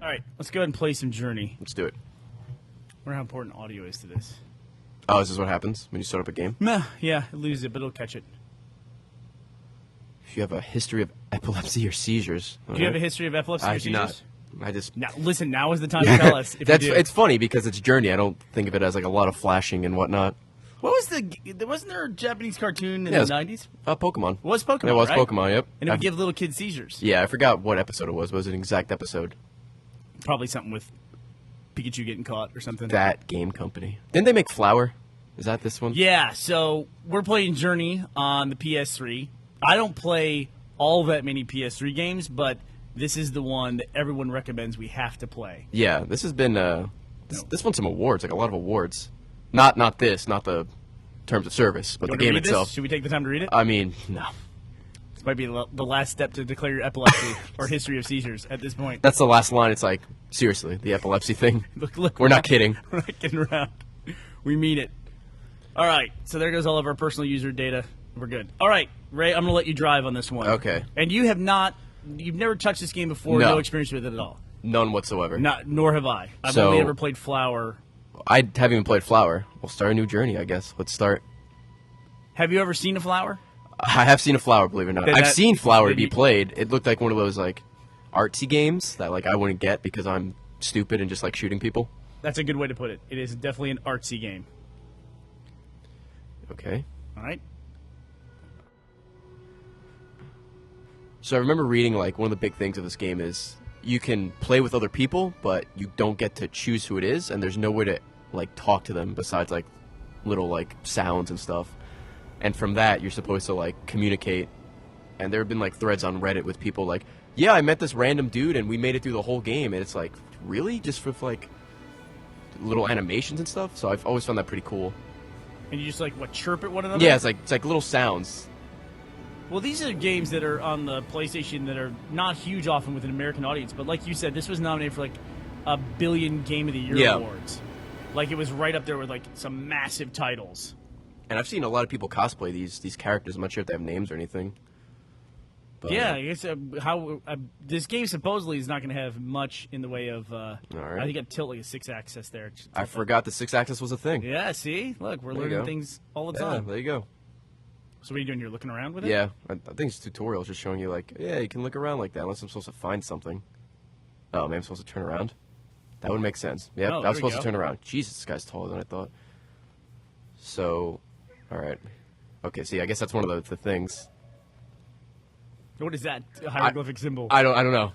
All right, let's go ahead and play some Journey. Let's do it. I wonder how important audio is to this. Oh, this is what happens when you start up a game? Meh, yeah, it loses it, but it'll catch it. If you have a history of epilepsy or seizures. Do you have a history of epilepsy or I do seizures? not. I just... Now, listen, now is the time to tell us if That's you do. It's funny because it's Journey. I don't think of it as like a lot of flashing and whatnot. What was wasn't there a Japanese cartoon in Yeah, the it 90s? Pokemon. It was Pokemon, It was right? Pokemon, yep. And it would give little kids seizures. Yeah, I forgot what episode it was. It was an exact episode. Probably something with Pikachu getting caught or something. That game company. Didn't they make Flower? Is that this one? Yeah, so we're playing Journey on the PS3. I don't play all that many PS3 games, but this is the one that everyone recommends we have to play. Yeah, this has been this won some awards, like a lot of awards. Not the terms of service, but You the want to game read itself. this? Should we take the time to read it? I mean, no. This might be the last step to declare your epilepsy or history of seizures at this point. That's the last line. It's like, seriously, the epilepsy thing. Look, We're not kidding. We're not kidding around. We mean it. All right, so there goes all of our personal user data. We're good. All right, Ray, I'm going to let you drive on this one. Okay. And you've never touched this game before, No. no experience with it at all. None whatsoever. Nor have I. I've So- only ever played Flower. I haven't even played Flower. We'll start a new journey, I guess. Let's start. Have you ever seen a Flower? I have seen a Flower, believe it or not. Did I've that- seen Flower did be you- played. It looked like one of those like artsy games that like I wouldn't get because I'm stupid and just like shooting people. That's a good way to put it. It is definitely an artsy game. Okay. All right? So I remember reading like one of the big things of this game is you can play with other people, but you don't get to choose who it is, and there's no way to like talk to them besides like little like sounds and stuff. And from that, you're supposed to like communicate. And there have been like threads on Reddit with people like, "Yeah, I met this random dude, and we made it through the whole game." And it's like, really, just for like little animations and stuff. So I've always found that pretty cool. And you just chirp at one another? Yeah, it's like little sounds. Well, these are games that are on the PlayStation that are not huge often with an American audience. But like you said, this was nominated for like a billion Game of the Year Yeah. awards. Like it was right up there with like some massive titles. And I've seen a lot of people cosplay these characters. I'm not sure if they have names or anything. But, Yeah, I guess this game supposedly is not going to have much in the way of. right. I think I'd tilt like a 6-axis there. I forgot the 6-axis was a thing. Yeah, see, look, we're There you learning go. things all the Yeah, time. there you go. So what are you doing? You're looking around with it? Yeah, I think it's tutorials just showing you like, yeah, you can look around like that unless I'm supposed to find something. Oh, maybe I'm supposed to turn around. That would make sense. Yeah, Oh, I was there we supposed go. to turn around. Jesus, this guy's taller than I thought. So, all right. Okay, see, I guess that's one of the things. What is that hieroglyphic symbol? I don't know.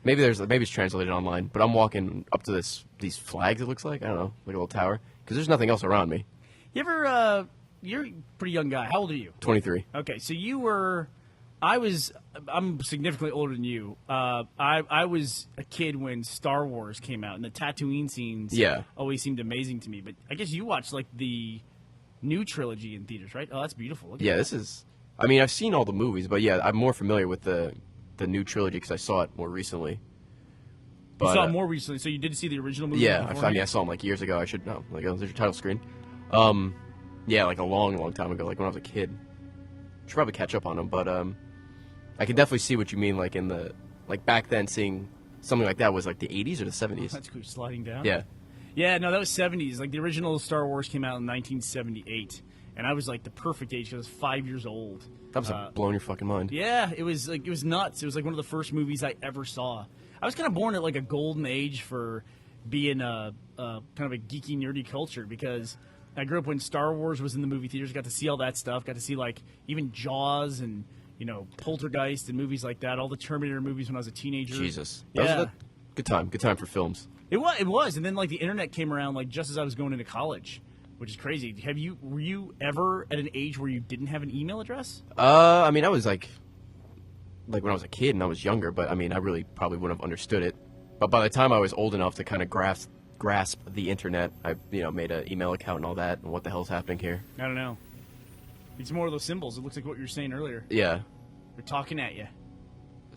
Maybe it's translated online, but I'm walking up to these flags. It looks like I don't know, like a little tower, because there's nothing else around me. You ever? You're a pretty young guy. How old are you? 23. Okay, so you were. I'm significantly older than you. I was a kid when Star Wars came out, and the Tatooine scenes Yeah. always seemed amazing to me. But I guess you watched like the new trilogy in theaters, right? Oh, that's beautiful. Look at Yeah, that. this is. I mean, I've seen all the movies, but yeah, I'm more familiar with the new trilogy because I saw it more recently. You But, saw it more recently, so you did see the original movie. Yeah, beforehand? I saw them like years ago. I should know. Like, oh, there's your title screen. Yeah, like a long time ago, like when I was a kid. Should probably catch up on them, but I can definitely see what you mean. Like in the back then, seeing something like that was like the 80s or the 70s. That's cool. Sliding down. Yeah. Yeah, no, that was 70s. Like the original Star Wars came out in 1978, and I was like the perfect age. I was 5 years old. That was like blowing your fucking mind. Yeah, it was nuts. It was like one of the first movies I ever saw. I was kind of born at like a golden age for being a kind of a geeky, nerdy culture because I grew up when Star Wars was in the movie theaters. Got to see all that stuff. Got to see like even Jaws and Poltergeist and movies like that. All the Terminator movies when I was a teenager. Jesus. Yeah. That was a good time. Good time for films. It was, and then like the internet came around like just as I was going into college, which is crazy. Were you ever at an age where you didn't have an email address? I mean, I was like when I was a kid and I was younger, but I mean, I really probably wouldn't have understood it. But by the time I was old enough to kind of grasp the internet, I made an email account and all that, and what the hell's happening here? I don't know. It's more of those symbols. It looks like what you were saying earlier. Yeah. They're talking at you.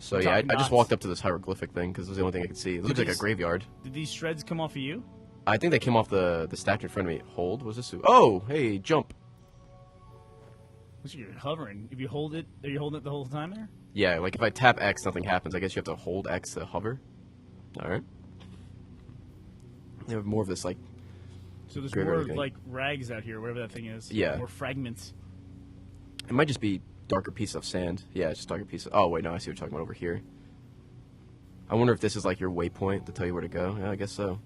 So We're yeah, I talking just dots. walked up to this hieroglyphic thing because it was the only thing I could see. It looks like a these- graveyard. Did these shreds come off of you? I think they came off the stack in front of me. Hold? Was this? Oh, hey, jump. Looks like you're hovering. If you hold it, are you holding it the whole time there? Yeah, like if I tap X, nothing happens. I guess you have to hold X to hover. All right. They have more of this, like, So there's Great more everything. like rags out here, whatever that thing is. Yeah. More fragments. it might just be darker piece of sand. Yeah, it's just darker piece of... Oh, wait, no, I see what you're talking about over here. I wonder if this is, like, your waypoint to tell you where to go. Yeah, I guess so.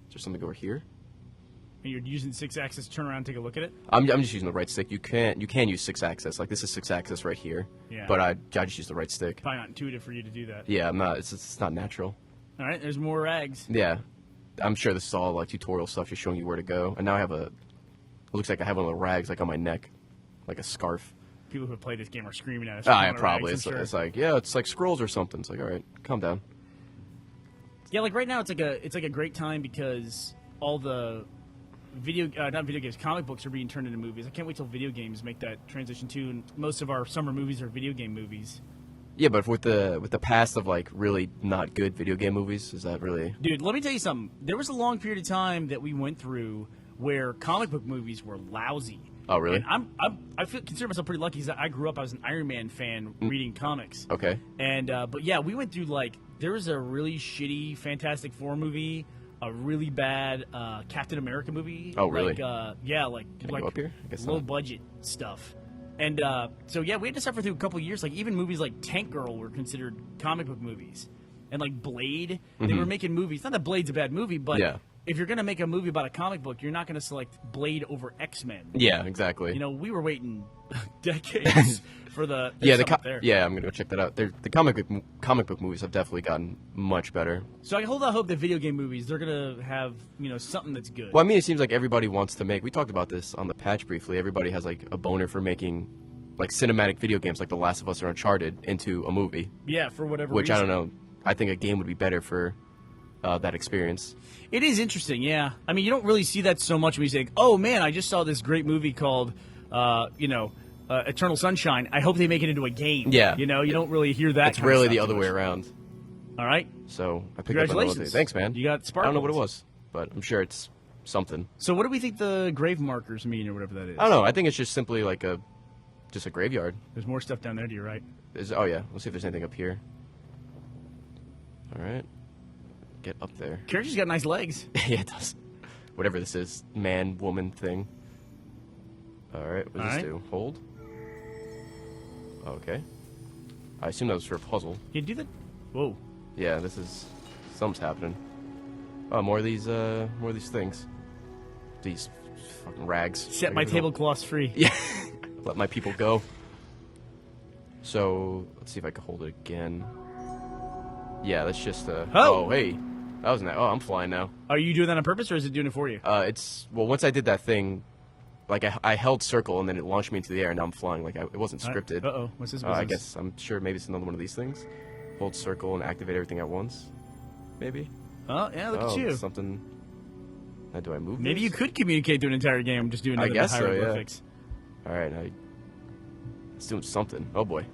Is there something over here? And you're using 6-axis to turn around and take a look at it? I'm just using the right stick. You can use 6-axis. Like, this is 6-axis right here. Yeah. But I just use the right stick. Probably not intuitive for you to do that. Yeah, I'm not... It's not natural. All right, there's more rags. Yeah. I'm sure this is all, like, tutorial stuff just showing you where to go. And now I have a... It looks like I have one of the rags, like, on my neck. Like a scarf. People who have played this game are screaming at us. Ah, for yeah, one of probably. rags, I'm sure. It's like, yeah, it's like scrolls or something. It's like, all right, calm down. Yeah, like right now it's like a great time because all the not video games, comic books are being turned into movies. I can't wait till video games make that transition too. And most of our summer movies are video game movies. Yeah, but with the past of, like, really not good video game movies, is that really... Dude, let me tell you something. There was a long period of time that we went through where comic book movies were lousy. Oh, really? And I consider myself pretty lucky because I grew up. I was an Iron Man fan reading comics. Okay. And but yeah, we went through like there was a really shitty Fantastic Four movie, a really bad Captain America movie. Oh, really? Like, yeah, like Can I like go up here? I guess low not. budget stuff. And so yeah, we had to suffer through a couple years. Like even movies like Tank Girl were considered comic book movies, and like Blade, they were making movies. Not that Blade's a bad movie, but Yeah. if you're gonna make a movie about a comic book, you're not gonna select Blade over X-Men. Yeah, exactly. You know, we were waiting decades for the yeah, there's something there. yeah, I'm gonna go check that out. The comic book movies have definitely gotten much better. So I hold out hope that video game movies they're gonna have something that's good. Well, I mean, it seems like everybody wants to make. We talked about this on the patch briefly. Everybody has like a boner for making like cinematic video games, like The Last of Us or Uncharted, into a movie. Yeah, for whatever Which reason. I don't know. I think a game would be better for that experience. It is interesting, yeah. I mean, you don't really see that so much when you say, "Oh man, I just saw this great movie called, Eternal Sunshine. I hope they make it into a game." Yeah. You don't really hear that. It's kind of rarely stuff the too other much. way around. All right. So I picked up another Congratulations. Thanks, man. You got I don't know what it sparkles. was, but I'm sure it's something. So what do we think the grave markers mean, or whatever that is? I don't know. I think it's just simply like just a graveyard. There's more stuff down there to your right. Oh yeah. Let's see if there's anything up here. All right. Get up there. Character's got nice legs. Yeah, it does. Whatever this is, man, woman thing. All right. What does All this right. do? Hold. Okay. I assume that was for a puzzle. Can you do that? Whoa. Yeah, this is something's happening. Oh, more of these things. These fucking rags. Set my tablecloths free. Yeah. Let my people go. So let's see if I can hold it again. Yeah, that's just Oh! Hey, that was nice. Oh, I'm flying now. Are you doing that on purpose, or is it doing it for you? Once I did that thing, like I held circle and then it launched me into the air, and now I'm flying. Like it wasn't scripted. Uh oh. What's this? I guess I'm sure maybe it's another one of these things. Hold circle and activate everything at once. Maybe. Oh yeah, look at you. Something. Now, do I move? Maybe you this? could communicate through an entire game just doing I guess so, yeah. hieroglyphics. All right, it's doing something. Oh boy.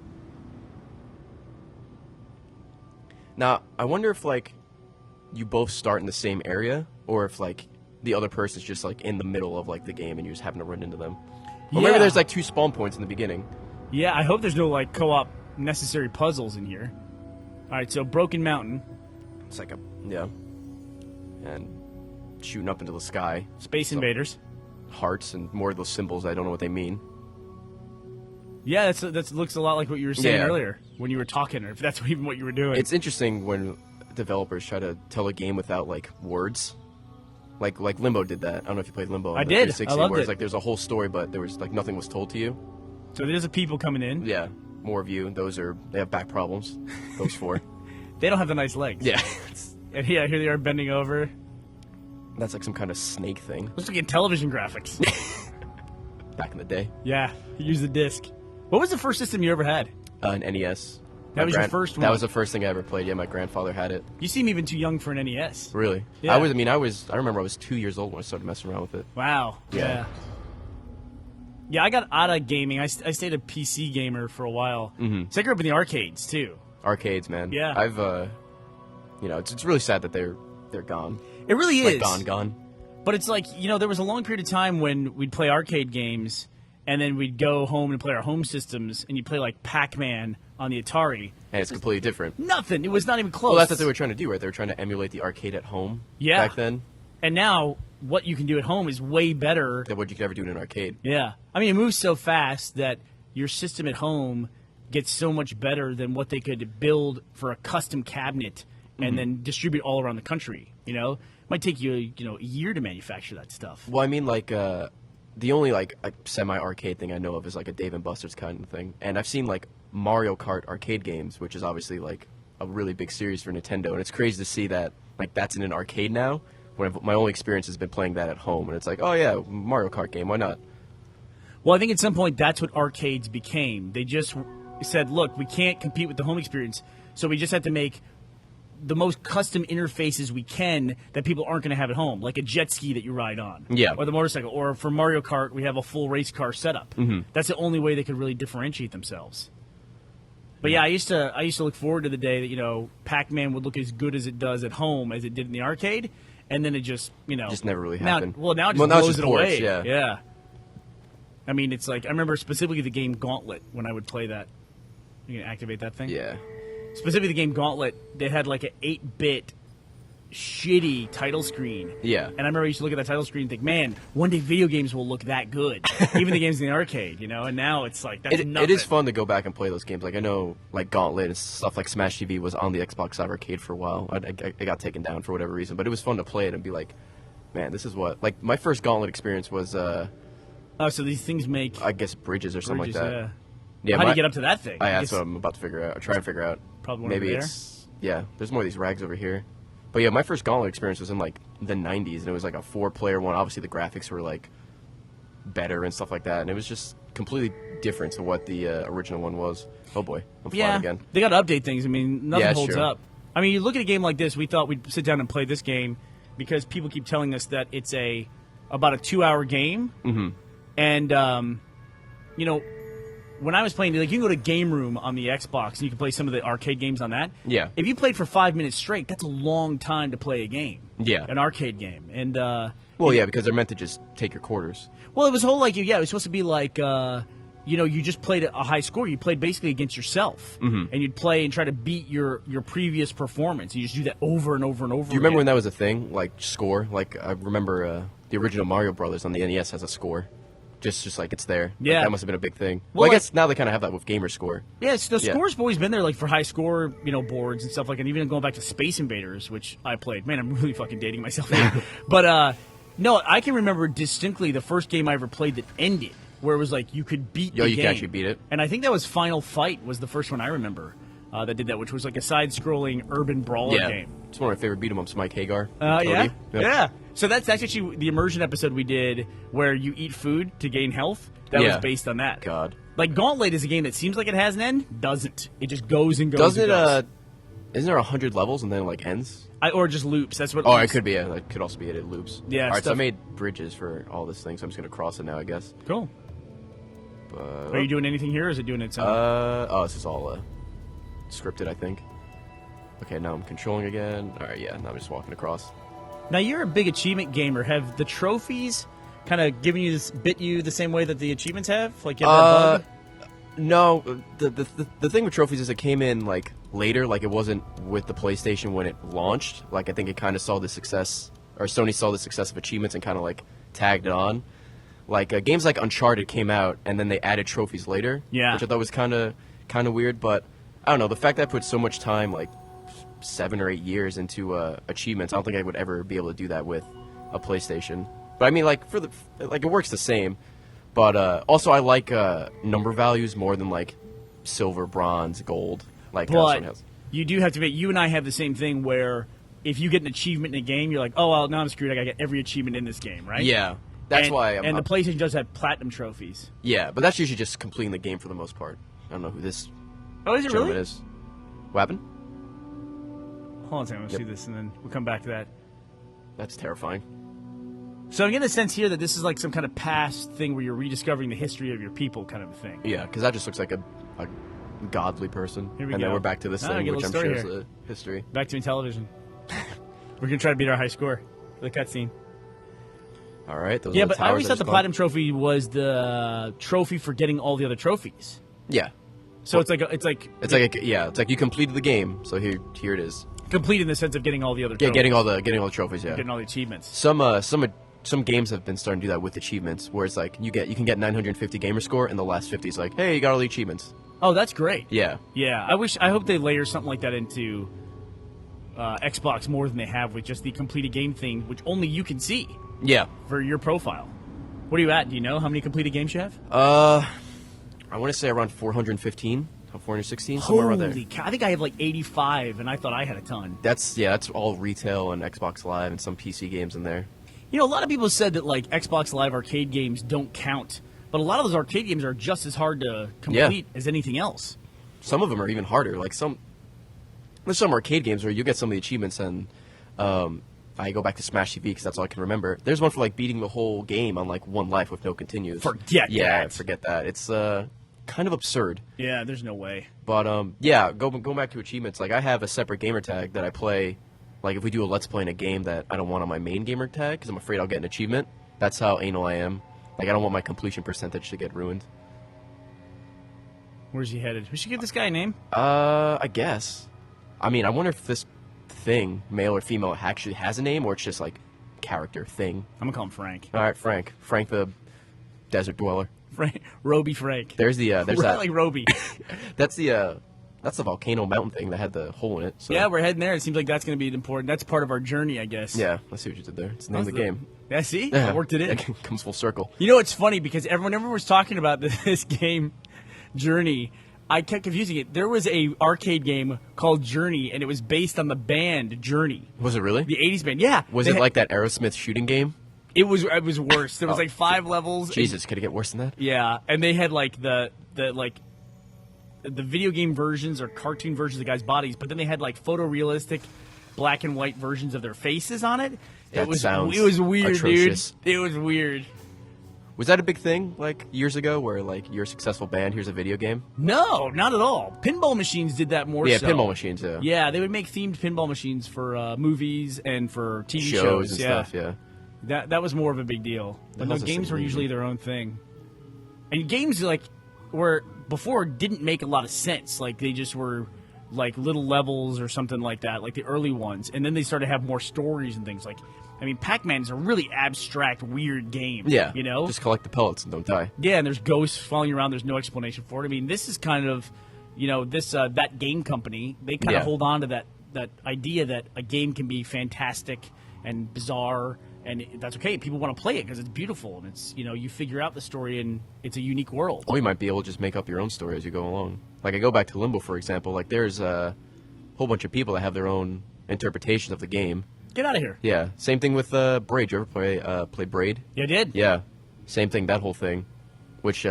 Now I wonder if like you both start in the same area, or if like the other person's just like in the middle of like the game and you're just having to run into them. Or maybe Yeah. there's like two spawn points in the beginning. Yeah, I hope there's no like co-op necessary puzzles in here. All right, so Broken Mountain, It's like yeah, and shooting up into the sky, Space Invaders. hearts and more of those symbols. I don't know what they mean. Yeah, that looks a lot like what you were saying Yeah. earlier when you were talking, or if that's even what you were doing. It's interesting when developers try to tell a game without like words. Like Limbo did that. I don't know if you played Limbo. on I the did. 360, I loved where it's it. like there's a whole story, but there was like nothing was told to you. So there's a people coming in. Yeah, more of you. They have back problems. Those four. They don't have the nice legs. Yeah, And yeah, here they are bending over. that's like some kind of snake thing Looks like in television graphics. back in the day. Yeah, use the disc. What was the first system you ever had? An NES. That My was your first That one? was the first thing I ever played. Yeah, my grandfather had it. You seem even too young for an NES. Really? Yeah. I remember I was 2 years old when I started messing around with it. Wow. Yeah. Yeah, I got out of gaming. I stayed a PC gamer for a while. Mhm. So I grew up in the arcades, too. Arcades, man. Yeah. I've it's really sad that they're gone. It really is. Like gone. But it's like, there was a long period of time when we'd play arcade games, and then we'd go home and play our home systems, and you play like Pac-Man on the Atari. And it's completely different. Nothing. It was not even close. Well, that's what they were trying to do, right? They were trying to emulate the arcade at home Yeah. back then And now what you can do at home is way better. than what you could ever do in an arcade. Yeah. I mean, it moves so fast that your system at home gets so much better than what they could build for a custom cabinet and then distribute all around the country. You know, it might take you, a year to manufacture that stuff. Well, I mean, like, the only, like, semi-arcade thing I know of is, like, a Dave & Buster's kind of thing. And I've seen, like, Mario Kart arcade games, which is obviously, like, a really big series for Nintendo. And it's crazy to see that, like, that's in an arcade now, when my only experience has been playing that at home. And it's like, oh, yeah, Mario Kart game, why not? Well, I think at some point that's what arcades became. They just said, look, we can't compete with the home experience, so we just have to make the most custom interfaces we can that people aren't going to have at home, like a jet ski that you ride on, Yeah. or the motorcycle, or for Mario Kart, we have a full race car setup. That's the only way they could really differentiate themselves. But yeah, I used to look forward to the day that Pac-Man would look as good as it does at home as it did in the arcade, and then it just Just never really now, happened. well, now it just Well, now it's blows just it ports, away. yeah. Yeah. I mean, it's like I remember specifically the game Gauntlet when I would play that. You can activate that thing. Yeah. Specifically, the game Gauntlet, they had like an 8-bit shitty title screen. Yeah. And I remember I used to look at that title screen and think, man, one day video games will look that good. Even the games in the arcade, And now it's like, that's nothing. It is fun to go back and play those games. Like, I know, like, Gauntlet and stuff like Smash TV was on the Xbox Live Arcade for a while. I got taken down for whatever reason. But it was fun to play it and be like, man, this is what... Like, my first Gauntlet experience was, Oh, so these things make I guess, bridges or something bridges, like that. yeah. Yeah, How do you get up to that thing? I That's guess- what I'm about to figure out. Or try and figure out. Probably one Maybe over there? it's... Yeah, there's more of these rags over here. But yeah, my first Gauntlet experience was in, like, the 90s. And it was, like, a 4-player one. Obviously, the graphics were, like, better and stuff like that. And it was just completely different to what the original one was. Oh, boy. I'm flying Yeah, again. they got to update things. I mean, nothing Yeah, it's holds true. up. I mean, you look at a game like this, we thought we'd sit down and play this game because people keep telling us that it's about a 2-hour game. Mm-hmm. And, when I was playing, like, you can go to Game Room on the Xbox and you can play some of the arcade games on that. Yeah. If you played for 5 minutes straight, that's a long time to play a game. Yeah. An arcade game. And, Well, yeah, because they're meant to just take your quarters. well, it was whole like, it was supposed to be like, you just played a high score. You played basically against yourself. Mm-hmm. And you'd play and try to beat your previous performance. You just do that over and over and over Do you remember when that was a thing? Like, score? Like, I remember the original Mario Brothers on the NES has a score. Just like it's there. Like, Yeah. that must have been a big thing. Well, Well, I guess now they kind of have that with Gamer Score. Yeah, so the Yeah. scores have always been there, like for high score, boards and stuff like that. And even going back to Space Invaders, which I played. Man, I'm really fucking dating myself here. But no, I can remember distinctly the first game I ever played that ended, where it was like you could beat the you game. can actually beat it. And I think that was Final Fight was the first one I remember that did that, which was like a side-scrolling urban brawler Yeah. game. It's one of my favorite beat 'em ups, Mike Hagar. Yeah? Tony. Yep. Yeah. So that's actually the immersion episode we did where you eat food to gain health. That was Yeah. based on that. God. Like Gauntlet is a game that seems like it has an end, doesn't. It just goes and goes. Doesn't and it, goes. isn't there 100 levels and then it, like, ends? Or just loops. That's what. Oh, it loops. could be. Yeah, that could also be it. It loops. Yeah, All right, so I stuff- made bridges for all this thing, so I'm just going to cross it now, I guess. Cool. But, Are you doing anything here, or is it doing its own? this is all scripted, I think. Okay, now I'm controlling again. All right, yeah, now I'm just walking across. Now you're a big achievement gamer. Have the trophies kind of given you bit you the same way that the achievements have? Like you have that bug? No, the thing with trophies is it came in, like, later. Like, it wasn't with the PlayStation when it launched. Like, I think it kind of saw the success, or Sony saw the success of achievements and kind of, like, tagged it on. Like, games like Uncharted came out, and then they added trophies later. Yeah. Which I thought was kind of weird, but I don't know. The fact that I put so much time, like 7 or 8 years into achievements, I don't think I would ever be able to do that with a PlayStation. But I mean, like, it works the same. But also, I like number values more than, like, silver, bronze, gold. Like, how someone But has. you do have to. You and I have the same thing where if you get an achievement in a game, you're like, oh well, now I'm screwed. I gotta get every achievement in this game, right? Yeah, that's why. And the PlayStation does have platinum trophies. Yeah, but that's usually just completing the game for the most part. I don't know who this Oh, is it gentleman really? is. What happened? Hold on a second. Let's Yep. see this, and then we'll come back to that. That's terrifying. So I'm getting a sense here that this is like some kind of past thing where you're rediscovering the history of your people, kind of a thing. Yeah, because that just looks like a godly person. Here we and go. then we're back to this Ah, thing, get a which I'm little sure story is history. Back to Intellivision. We're gonna try to beat our high score for the cutscene. All right. Those Yeah, are the but I towers always thought just the gone. platinum trophy was the trophy for getting all the other trophies. Yeah. So it's like It's like you completed the game, so here it is. complete in the sense of getting all the other Yeah, trophies. getting all the trophies. Yeah. getting all the achievements. Some games have been starting to do that with achievements, where it's like you can get 950 gamer score, and the last 50 is like, hey, you got all the achievements. Oh, that's great. Yeah. Yeah, I hope they layer something like that into Xbox more than they have with just the completed game thing, which only you can see Yeah. for your profile. What are you at? Do you know how many completed games you have? I want to say around 415, 416, somewhere around there. Holy cow! I think I have like 85, and I thought I had a ton. That's all retail and Xbox Live and some PC games in there. You know, a lot of people said that like Xbox Live arcade games don't count, but a lot of those arcade games are just as hard to complete as anything else. Some of them are even harder. There's some arcade games where you get some of the achievements, and I go back to Smash TV because that's all I can remember. There's one for like beating the whole game on like one life with no continues. Forget that. Forget that. It's kind of absurd. Yeah, there's no way. But going back to achievements, like I have a separate gamer tag that I play. Like if we do a let's play in a game that I don't want on my main gamer tag because I'm afraid I'll get an achievement. That's how anal I am. Like I don't want my completion percentage to get ruined. Where's he headed? We should give this guy a name. I guess. I mean, I wonder if this thing, male or female, actually has a name or it's just like character thing. I'm gonna call him Frank. All right, Frank. Frank the desert dweller. Frank, Roby Frank. There's there's that. like Roby. That's the volcano mountain thing that had the hole in it. So. Yeah, we're heading there. It seems like that's gonna be important. That's part of our journey, I guess. Yeah, I see what you did there. It's the name of the game. Yeah, see, Yeah, I worked it in. It comes full circle. You know, it's funny because whenever was talking about this game, Journey, I kept confusing it. There was a arcade game called Journey, and it was based on the band Journey, Was it really? the '80s band. Yeah, Was it like that Aerosmith shooting game? it was? It was worse. There was like 5 levels. Jesus, could it get worse than that? Yeah, and they had like the video game versions or cartoon versions of the guys' bodies, but then they had like photorealistic black and white versions of their faces on it. That sounds it was weird, atrocious. dude. It was weird. Was that a big thing like years ago, where like you're a successful band, here's a video game? No, not at all. Pinball machines did that more. Yeah, so. pinball machines. Yeah. Yeah, they would make themed pinball machines for movies and for TV Shows and yeah. stuff. Yeah. That was more of a big deal. But no, was a games were similar usually their own thing. And games like were before didn't make a lot of sense. Like they just were like little levels or something like that, like the early ones. And then they started to have more stories and things like. I mean, Pac-Man is a really abstract, weird game. Yeah. You know? Just collect the pellets and don't die. Yeah, and there's ghosts following you around. There's no explanation for it. I mean, this is kind of, you know, that game company. They kind of Yeah. hold on to that idea that a game can be fantastic and bizarre, and that's okay. People want to play it because it's beautiful and it's, you know, you figure out the story and it's a unique world. Or you might be able to just make up your own story as you go along. Like I go back to Limbo, for example. Like there's a whole bunch of people that have their own interpretations of the game. Get out of here. Yeah. Same thing with Braid. You ever play Braid? You did? Yeah. Same thing. That whole thing. Which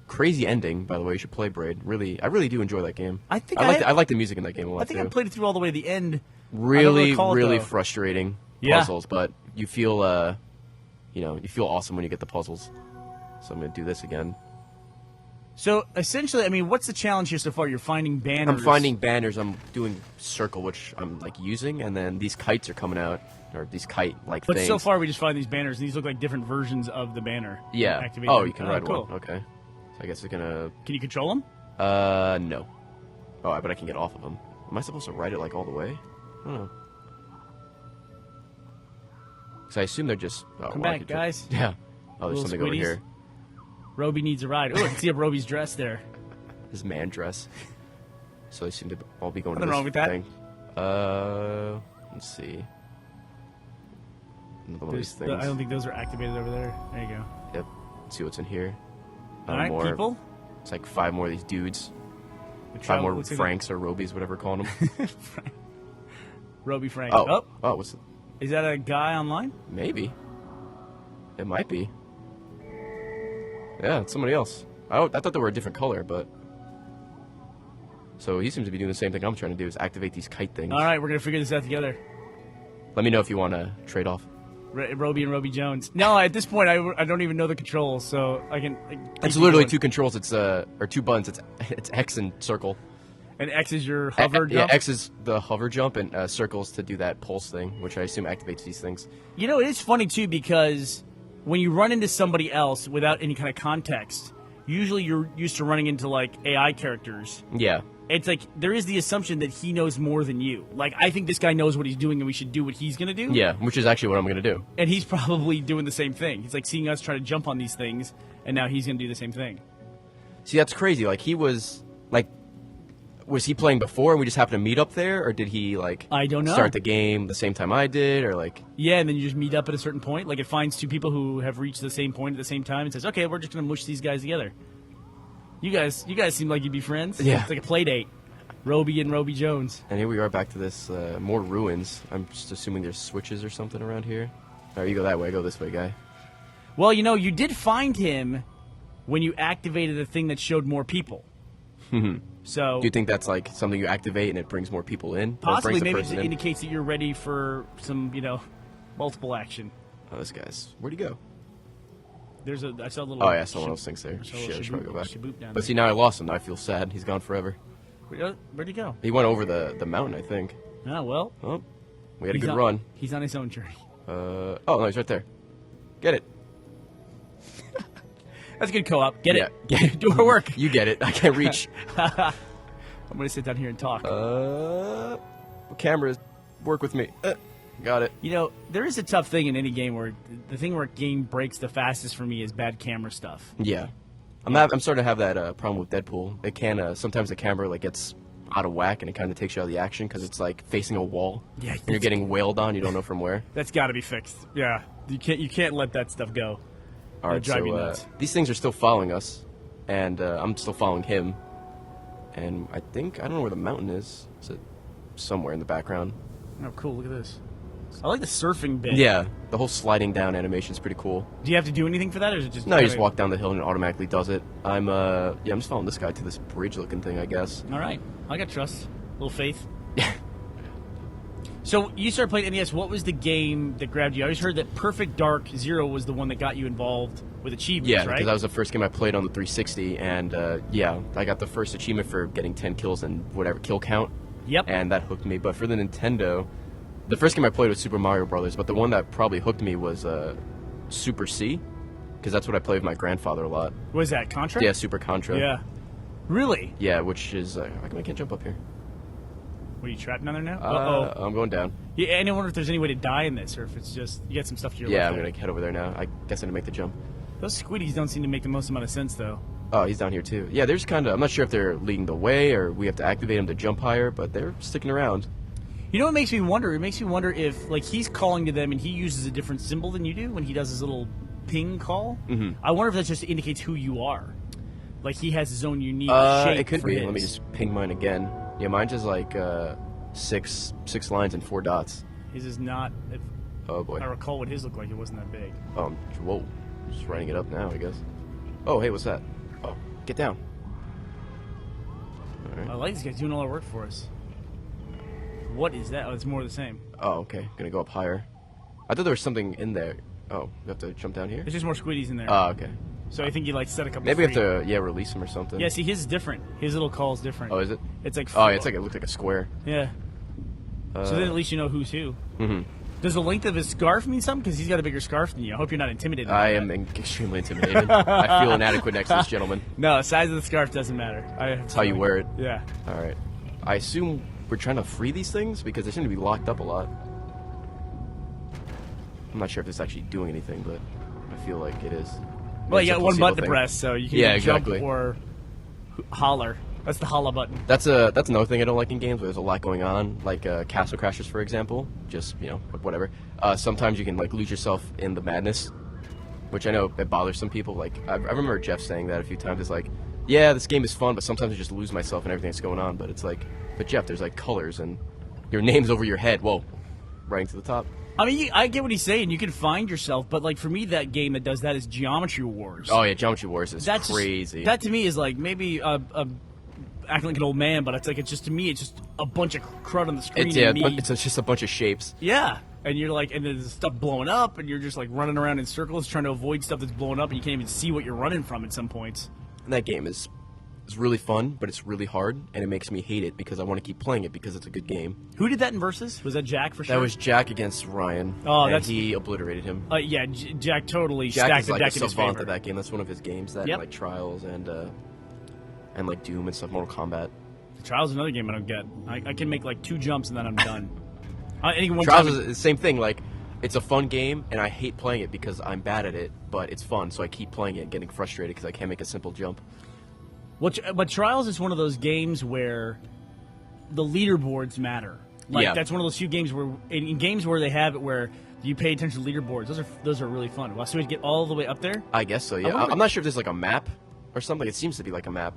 crazy ending, by the way. You should play Braid. I really do enjoy that game. I think I like the music in that game a lot I think too. I played it through all the way to the end. Really, recall it, really though. frustrating Yeah. puzzles, but you feel you feel awesome when you get the puzzles. So I'm gonna do this again. So essentially, I mean, what's the challenge here so far? You're finding banners. I'm finding banners. I'm doing circle, which I'm like using, and then these kites are coming out, or these kite like But things. so far, we just find these banners, and these look like different versions of the banner. yeah. Activate Oh, them. you can Oh, ride cool. one. Okay. So I guess it's gonna. Can you control them? No. Oh, but I can get off of them. Am I supposed to ride it like all the way? I don't know. Because I assume they're just. Oh, Come well, I back, could guys. Yeah. Oh, there's Little something over squiddies. here. Roby needs a ride. Oh, I can see a Roby's dress there. His man dress. So they seem to all be going to Nothing this wrong with that. thing. Let's see. Another one of these things. I don't think those are activated over there. There you go. Yep. Let's see what's in here. All right, more. people. It's like 5 more of these dudes. The 5 travel- more looks like Franks or Robies, whatever we're calling them. Roby Frank. Oh. Oh, what's it? Is that a guy online? Maybe. It might be. Yeah, it's somebody else. I thought they were a different color, but... So he seems to be doing the same thing I'm trying to do, is activate these kite things. All right, we're going to figure this out together. Let me know if you want to trade off. Roby and Roby Jones. No, at this point, I don't even know the controls, so I can... It's literally 2 controls. It's or 2 buttons. It's X and circle. And X is your hover Yeah, jump? X is the hover jump, and circles to do that pulse thing, which I assume activates these things. You know, it is funny, too, because when you run into somebody else without any kind of context, usually you're used to running into like AI characters. Yeah. It's like there is the assumption that he knows more than you. Like, I think this guy knows what he's doing and we should do what he's going to do. Yeah, which is actually what I'm going to do. And he's probably doing the same thing. He's like seeing us try to jump on these things, and now he's going to do the same thing. See, that's crazy. Like, he was, like, was he playing before and we just happened to meet up there? Or did he, like, I don't know. start the game the same time I did? Or, like... Yeah, and then you just meet up at a certain point. Like, it finds two people who have reached the same point at the same time and says, okay, we're just going to mush these guys together. You guys seem like you'd be friends. Yeah. It's like a play date. Roby and Roby Jones. And here we are back to this, more ruins. I'm just assuming there's switches or something around here. All right, you go that way. I go this way, guy. Well, you know, you did find him when you activated the thing that showed more people. So Do you think that's, like, something you activate and it brings more people in? Or it possibly, brings the maybe person it in? indicates that you're ready for some, multiple action. Oh, this guy's... Where'd he go? I saw a little. Oh, yeah, someone else thinks there. I saw a little Shit, I should probably go back. shaboop down But see, now I lost him. Now I feel sad. He's gone forever. Where'd he go? He went over the mountain, I think. Oh, well. Oh, we had a he's good on- run. He's on his own journey. Oh, no, he's right there. Get it. That's good co-op. Get it. Get it. Do our work. You get it. I can't reach. I'm going to sit down here and talk. Cameras, work with me. Got it. You know, there is a tough thing in any game where the thing where a game breaks the fastest for me is bad camera stuff. Yeah. I'm starting to have that problem with Deadpool. It can sometimes the camera like gets out of whack and it kind of takes you out of the action because it's like facing a wall. Yeah, And you're getting wailed on. You don't know from where. That's got to be fixed. Yeah, you can't let that stuff go. All right, drive you so nuts. these things are still following us, and I'm still following him. And I don't know where the mountain is. Is it somewhere in the background? Oh, cool! Look at this. I like the surfing bit. Yeah, the whole sliding down animation is pretty cool. Do you have to do anything for that, or is it just? No, you just walk down the hill and it automatically does it. I'm just following this guy to this bridge-looking thing, I guess. All right, I got trust, a little faith. So you started playing NES. What was the game that grabbed you? I always heard that Perfect Dark Zero was the one that got you involved with achievements, Yeah, right? because that was the first game I played on the 360, and I got the first achievement for getting 10 kills and whatever kill count. Yep. And that hooked me. But for the Nintendo, the first game I played was Super Mario Brothers, but the one that probably hooked me was Super C, because that's what I played with my grandfather a lot. What is that, Contra? Yeah, Super Contra. Yeah. Really? Yeah, which is I can't jump up here. What, are you trapped down there now? Uh-oh. I'm going down. Yeah, and I wonder if there's any way to die in this, or if it's just you got some stuff to your Yeah, left I'm there. gonna head over there now. I guess I'm gonna make the jump. Those squiddies don't seem to make the most amount of sense, though. Oh, he's down here too. Yeah, there's kind of. I'm not sure if they're leading the way or we have to activate them to jump higher, but they're sticking around. You know what makes me wonder? It makes me wonder if, like, he's calling to them and he uses a different symbol than you do when he does his little ping call. Mm-hmm. I wonder if that just indicates who you are. Like, he has his own unique shape. It could for be. his. Let me just ping mine again. Yeah, mine's just like six lines and 4 dots. His is not. If Oh boy. I recall what his looked like, it wasn't that big. Whoa. Just writing it up now, I guess. Oh, hey, what's that? Oh, get down. All right. I like this guy's doing all our work for us. What is that? Oh, it's more of the same. Oh, okay. Gonna go up higher. I thought there was something in there. Oh, we have to jump down here? There's just more squiddies in there. Oh, okay. So I think you like set a couple. Maybe we free. have to, release him or something. Yeah, see, his is different. His little call is different. Oh, is it? It's like. Oh, yeah, it looks like a square. Yeah. So then at least you know who's who. Mm-hmm. Does the length of his scarf mean something? Because he's got a bigger scarf than you. I hope you're not intimidated. by I that. am extremely intimidated. I feel inadequate next to this gentleman. No, size of the scarf doesn't matter. That's how you wear it. Yeah. All right. I assume we're trying to free these things because they seem to be locked up a lot. I'm not sure if it's actually doing anything, but I feel like it is. Well, Maybe you it's got a one placebo button to thing. press, so you can Yeah, either exactly. jump or holler. That's the holla button. That's another thing I don't like in games where there's a lot going on, like Castle Crashers, for example. Just, whatever. Sometimes you can, like, lose yourself in the madness, which I know it bothers some people. Like, I remember Jeff saying that a few times. It's like, yeah, this game is fun, but sometimes I just lose myself in everything that's going on. But it's like, but Jeff, there's, like, colors, and your name's over your head. Whoa. Right to the top. I mean, I get what he's saying. You can find yourself, but, like, for me, that game that does that is Geometry Wars. Oh, yeah, Geometry Wars is That's crazy. That, to me, is, like, maybe acting like an old man, but it's just to me, it's just a bunch of crud on the screen. It's just a bunch of shapes. Yeah, and you're like, and there's stuff blowing up, and you're just like running around in circles trying to avoid stuff that's blowing up, and you can't even see what you're running from at some points. And that game is It's really fun, but it's really hard, and it makes me hate it because I want to keep playing it because it's a good game. Who did that in Versus? Was that Jack for sure? That was Jack against Ryan. Oh, and that's- he obliterated him. Yeah, Jack totally Jack stacked is the like a deck in his savant favor. of that game. That's one of his games. That Yep. like Trials and like Doom and stuff, Mortal Kombat. Trials is another game I don't get. I can make like 2 jumps and then I'm done. Any one Trials time is the same thing. Like, it's a fun game, and I hate playing it because I'm bad at it, but it's fun, so I keep playing it and getting frustrated because I can't make a simple jump. But Trials is one of those games where the leaderboards matter. Like Yeah. that's one of those few games where in games where they have it where you pay attention to leaderboards. Those are really fun. Well, so we get all the way up there. I guess so, yeah. wonder- I'm not sure if there's like a map or something. It seems to be like a map.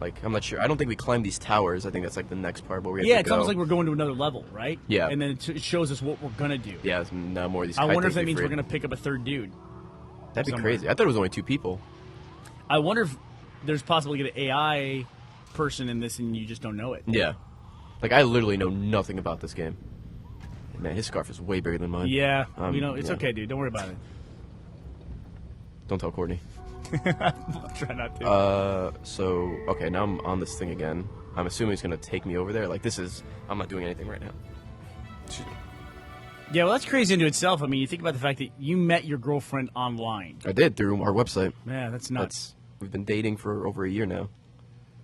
Like, I'm not sure. I don't think we climb these towers. I think that's like the next part where we have Yeah, to it's go. almost like we're going to another level, right? Yeah. And then it shows us what we're gonna do. Yeah, it's now more of these I kite wonder if things that we means we're afraid. gonna pick up a third dude. That'd be somewhere. crazy. I thought it was only 2 people. I wonder if there's possibly an AI person in this and you just don't know it. Yeah. Like, I literally know nothing about this game. Man, his scarf is way bigger than mine. Yeah, Um, you know, it's yeah. okay, dude. Don't worry about it. Don't tell Courtney. I'll try not to. So, okay, now I'm on this thing again. I'm assuming he's going to take me over there. Like, I'm not doing anything right now. Yeah, well, that's crazy into itself. I mean, you think about the fact that you met your girlfriend online. I did, through our website. Yeah, that's nuts. We've been dating for over a year now.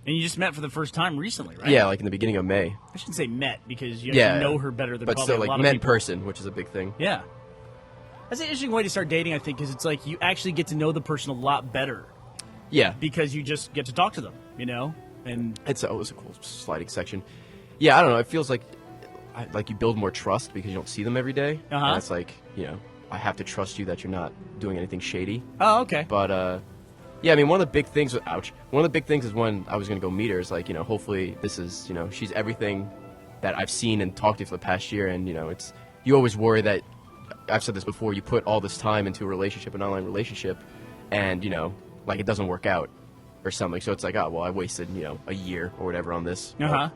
And you just met for the first time recently, right? Yeah, like in the beginning of May. I shouldn't say met because you Yeah. actually know her better than But probably still, a lot like, of met in people. person, which is a big thing. Yeah. That's an interesting way to start dating, I think, because it's like you actually get to know the person a lot better Yeah. because you just get to talk to them, you know? And It's always a cool sliding section. Yeah, I don't know. It feels like you build more trust because you don't see them every day. Uh-huh. And it's like, I have to trust you that you're not doing anything shady. oh, okay. But yeah, I mean, one of the big things. One of the big things is when I was gonna go meet her. Is like, hopefully this is, she's everything that I've seen and talked to for the past year. And it's you always worry that I've said this before. You put all this time into a relationship, an online relationship, and like it doesn't work out or something. So it's like, oh well, I wasted a year or whatever on this. Uh-huh.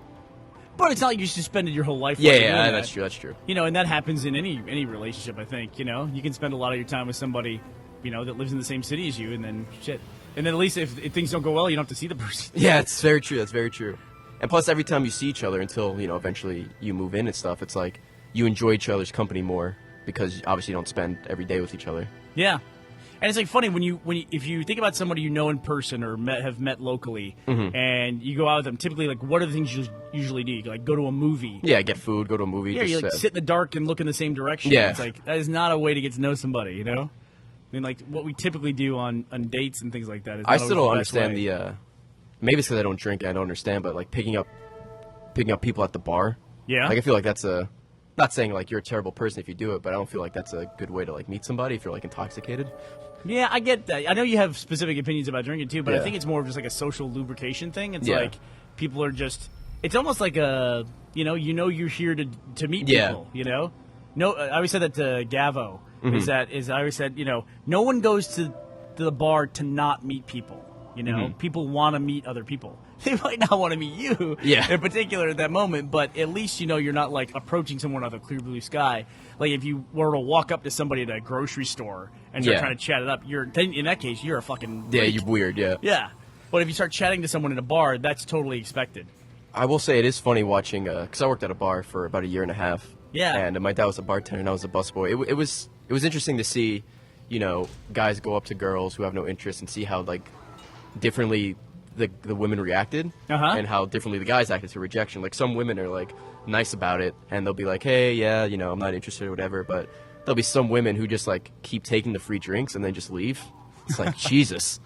But it's not like you suspended your whole life. Yeah, while yeah, you're doing that's that. true. That's true. And that happens in any relationship, I think. You can spend a lot of your time with somebody, that lives in the same city as you, and then shit. And then at least if things don't go well, you don't have to see the person. Yeah, it's very true. That's very true. And plus, every time you see each other until eventually you move in and stuff, it's like you enjoy each other's company more because obviously you don't spend every day with each other. Yeah. And it's like funny when you if you think about somebody you know in person or have met locally, Mm-hmm. and you go out with them. Typically, like, what are the things you usually do? You like go to a movie. Yeah, get food, go to a movie. Yeah, you just, like sit in the dark and look in the same direction. Yeah. It's like that is not a way to get to know somebody. I mean, like what we typically do on dates and things like that. Is I not still always don't the best understand way. maybe it's because I don't drink and I don't understand, but like picking up people at the bar. Yeah. Like I feel like that's not saying like you're a terrible person if you do it, but I don't feel like that's a good way to like meet somebody if you're like intoxicated. Yeah, I get that. I know you have specific opinions about drinking too, but I Yeah. think it's more of just like a social lubrication thing. It's Yeah. like people are just. It's almost like a you're here to meet Yeah. people. No, I always said that to Gavo. Mm-hmm. Is I always said no one goes to the bar to not meet people. Mm-hmm. People want to meet other people. They might not want to meet you Yeah. in particular at that moment, but at least you're not like approaching someone out of a clear blue sky. Like if you were to walk up to somebody at a grocery store and start Yeah. trying to chat it up, then in that case you're a fucking Yeah, freak. you're weird. Yeah. Yeah. But if you start chatting to someone in a bar, that's totally expected. I will say it is funny watching because I worked at a bar for about a year and a half. Yeah. And my dad was a bartender and I was a busboy. It was interesting to see, guys go up to girls who have no interest and see how like differently the women reacted Uh-huh. and how differently the guys acted to rejection. Like some women are like nice about it and they'll be like, hey, yeah, I'm not interested or whatever. But there'll be some women who just like keep taking the free drinks and then just leave. It's like Jesus.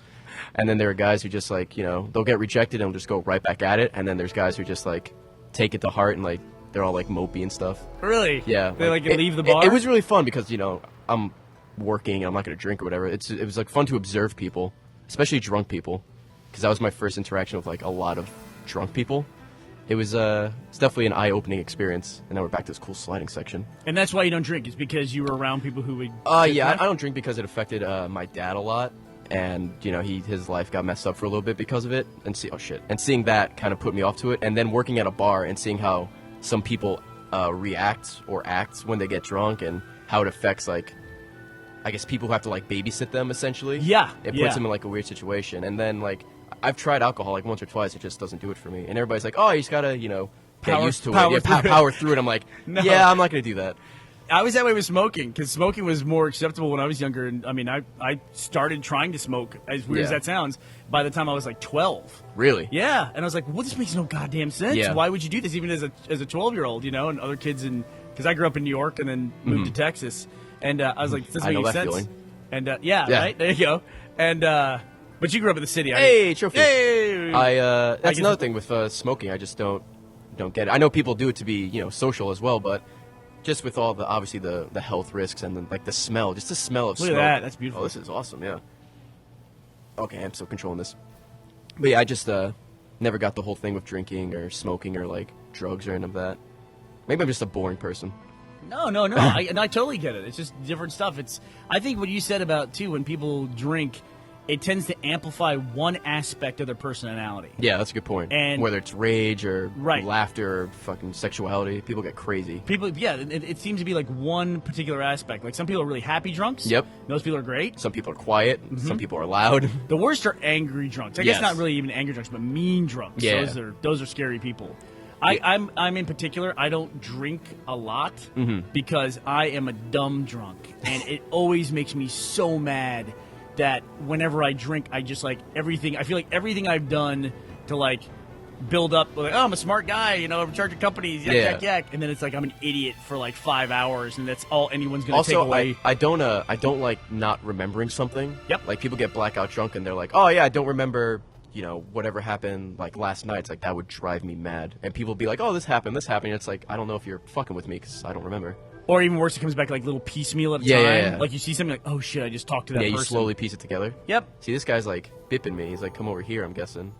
And then there are guys who just like, they'll get rejected and they'll just go right back at it. And then there's guys who just like take it to heart and like they're all like mopey and stuff. Really? Yeah. They like it- leave the bar? It was really fun because, I'm working and I'm not going to drink or whatever. It was like fun to observe people, especially drunk people, because that was my first interaction with like a lot of drunk people. It's definitely an eye-opening experience. And now we're back to this cool sliding section. And that's why you don't drink. It's because you were around people who would. Yeah, I don't drink because it affected my dad a lot, and his life got messed up for a little bit because of it. And seeing that kind of put me off to it. And then working at a bar and seeing how some people react or act when they get drunk, and how it affects like, I guess people who have to like babysit them essentially. Yeah, it puts yeah. them in like a weird situation. And then like I've tried alcohol like once or twice. It just doesn't do it for me. And everybody's like, oh, you just gotta, you know, get Power- used to power it. Yeah, through it. power through it. I'm like, No. yeah, I'm not gonna do that. I was that way with smoking because smoking was more acceptable when I was younger. And I mean, I started trying to smoke, as weird as Yeah. that sounds, by the time I was like 12. Really? Yeah, and I was like, well, this makes no goddamn sense. Yeah. Why would you do this, even as a 12-year-old, you know, and other kids because I grew up in New York and then moved to Texas, and I was like, this doesn't I make know any that sense. feeling. And yeah, Yeah. right there you go. And but you grew up in the city. Hey, trophy. Hey, That's guess- another thing with smoking. I just don't get it. I know people do it to be, you know, social as well, but just with all the obviously the health risks and like the smell, just the smell of Look at smoke. that. That's beautiful. Oh, this is awesome. Yeah. Okay, I'm still controlling this. But yeah, I just never got the whole thing with drinking or smoking or like drugs or any of that. Maybe I'm just a boring person. No. And I totally get it. It's just different stuff. I think what you said about too, when people drink, it tends to amplify one aspect of their personality. Yeah, that's a good point. And- whether it's rage or Right. laughter or fucking sexuality, people get crazy. People, yeah, it seems to be like one particular aspect. Like some people are really happy drunks. Yep. Those people are great. Some people are quiet. Mm-hmm. Some people are loud. The worst are angry drunks. I guess Yes. not really even angry drunks, but mean drunks. Yeah. Those are scary people. Yeah. I'm in particular. I don't drink a lot Mm-hmm. because I am a dumb drunk, and it always makes me so mad that whenever I drink, I just like everything. I feel like everything I've done to like build up, like, oh, I'm a smart guy, you know, I'm in charge of companies, yak, Yeah. yak, yak, and then it's like I'm an idiot for like 5 hours, and that's all anyone's gonna take Also, away. I don't like not remembering something. Yep. Like people get blackout drunk and they're like, oh yeah, I don't remember, you know, whatever happened like last night. It's like that would drive me mad. And people be like, oh, this happened. It's like I don't know if you're fucking with me because I don't remember. Or even worse, it comes back like little piecemeal at a Yeah, time. yeah, yeah. Like you see something like, oh shit, I just talked to that Yeah, person. you slowly piece it together. Yep. See, this guy's like bipping me. He's like, come over here. I'm guessing.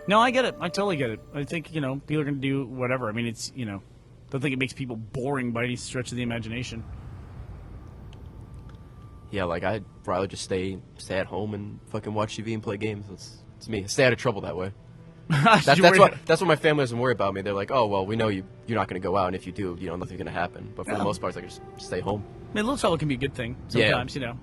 No, I get it. I totally get it. I think, you know, people are going to do whatever. I mean, it's, you know, don't think it makes people boring by any stretch of the imagination. Yeah, like I'd rather just stay at home and fucking watch TV and play games. That's me. Stay out of trouble that way. That's what my family doesn't worry about me. They're like, oh well, we know you're not going to go out, and if you do, you know, nothing's going to happen. But for the Yeah. most part, it's like just stay home. I mean, a little trouble can be a good thing Yeah. sometimes, you know.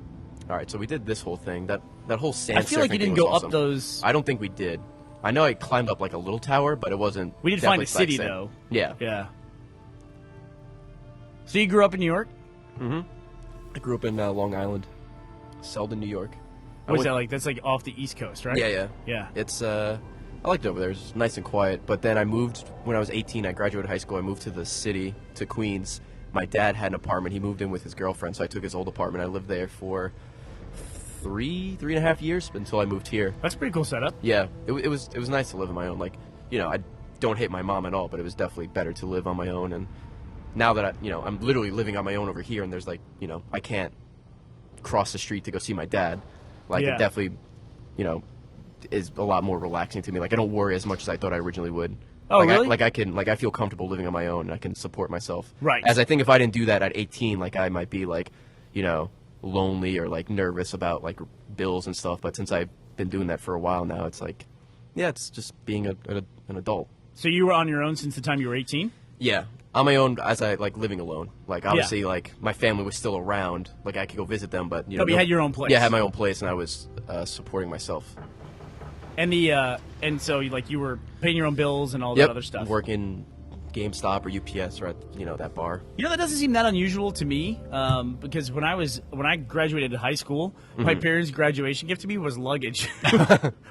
All right, so we did this whole thing. That whole sand. I feel like you surfing didn't thing go was up awesome. those. I don't think we did. I know I climbed up like a little tower, but it wasn't. We did find a definitely city, sand. though. Yeah. Yeah. So you grew up in New York? I grew up in Long Island, Selden, New York. What's that like? That's like off the East Coast, right? Yeah, yeah. Yeah. It's I liked it over there. It was nice and quiet. But then I moved when I was 18. I graduated high school. I moved to the city, to Queens. My dad had an apartment. He moved in with his girlfriend, so I took his old apartment. I lived there for three and a half years until I moved here. That's a pretty cool setup. Yeah, it was nice to live on my own. Like, you know, I don't hate my mom at all, but it was definitely better to live on my own. And now that I'm literally living on my own over here, and there's like, you know, I can't cross the street to go see my dad. Like, Yeah. it definitely, you know, is a lot more relaxing to me. Like, I don't worry as much as I thought I originally would. Oh, like, really? I feel comfortable living on my own, and I can support myself. Right. As I think if I didn't do that at 18, like, I might be like, you know, lonely or like nervous about like bills and stuff. But since I've been doing that for a while now, it's like, yeah, it's just being an adult. So you were on your own since the time you were 18? Yeah, on my own as I like living alone. Like obviously, like my family was still around. Like I could go visit them, but you know, but you had your own place. Yeah, I had my own place, and I was supporting myself. And and so like you were paying your own bills and all Yep, that other stuff. working GameStop or UPS or at that bar. You know, that doesn't seem that unusual to me, because when I graduated high school, my parents' graduation gift to me was luggage,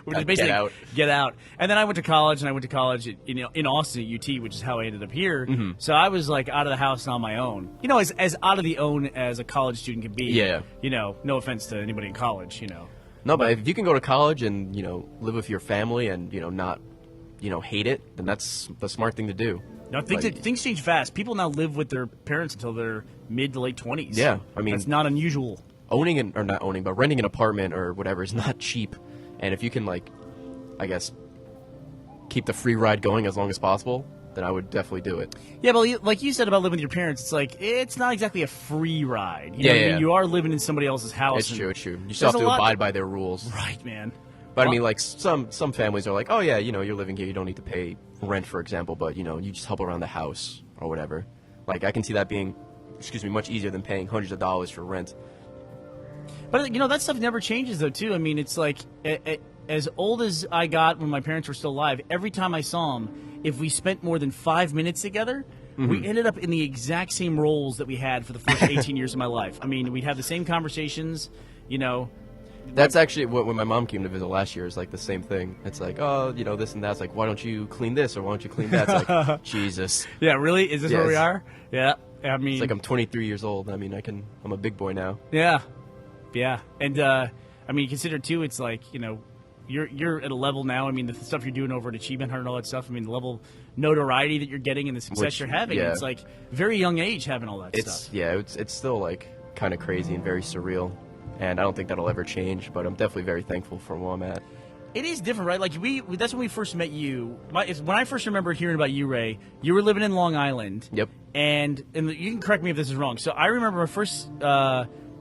which is basically get out. And then I went to college, in Austin at UT, which is how I ended up here. So I was like out of the house and on my own. You know, as out of the own as a college student can be. Yeah. You know, no offense to anybody in college. You know. No, but if you can go to college and live with your family and not hate it, then that's the smart thing to do. No, things change fast. People now live with their parents until their mid to late 20s. Yeah, I mean, that's not unusual. But renting an apartment or whatever is not cheap. And if you can, like, I guess, keep the free ride going as long as possible, then I would definitely do it. Yeah, but like you said about living with your parents, it's like it's not exactly a free ride. You know what I mean? You are living in somebody else's house. It's true. You still have to abide by their rules. Right, man. But I mean, like some families are like, oh yeah, you're living here, you don't need to pay rent, for example, but you just help around the house or whatever. Like I can see that being, much easier than paying hundreds of dollars for rent. But that stuff never changes though, too. I mean, it's like as old as I got when my parents were still alive, every time I saw him, if we spent more than 5 minutes together, we ended up in the exact same roles that we had for the first 18 years of my life. I mean, we'd have the same conversations, you know. That's actually what when my mom came to visit last year. It's like the same thing. It's like, oh, you know, this and that. It's like, why don't you clean this or why don't you clean that? It's like, Jesus. Yeah, really? Is this where we Yes. are? Yeah. I mean, It's like I'm 23 years old. I mean, I'm a big boy now. yeah. Yeah. And, I mean, consider, too, it's like, you know, you're at a level now. I mean, the stuff you're doing over at Achievement Hunter and all that stuff. I mean, the level of notoriety that you're getting and the success Which, you're having. yeah. It's like very young age having all that It's stuff. yeah, it's still like kind of crazy and very surreal, and I don't think that'll ever change. But I'm definitely very thankful for where I'm at. It is different, right? Like that's when we first met you. When I first remember hearing about you, Ray, you were living in Long Island. Yep. And you can correct me if this is wrong. So I remember my first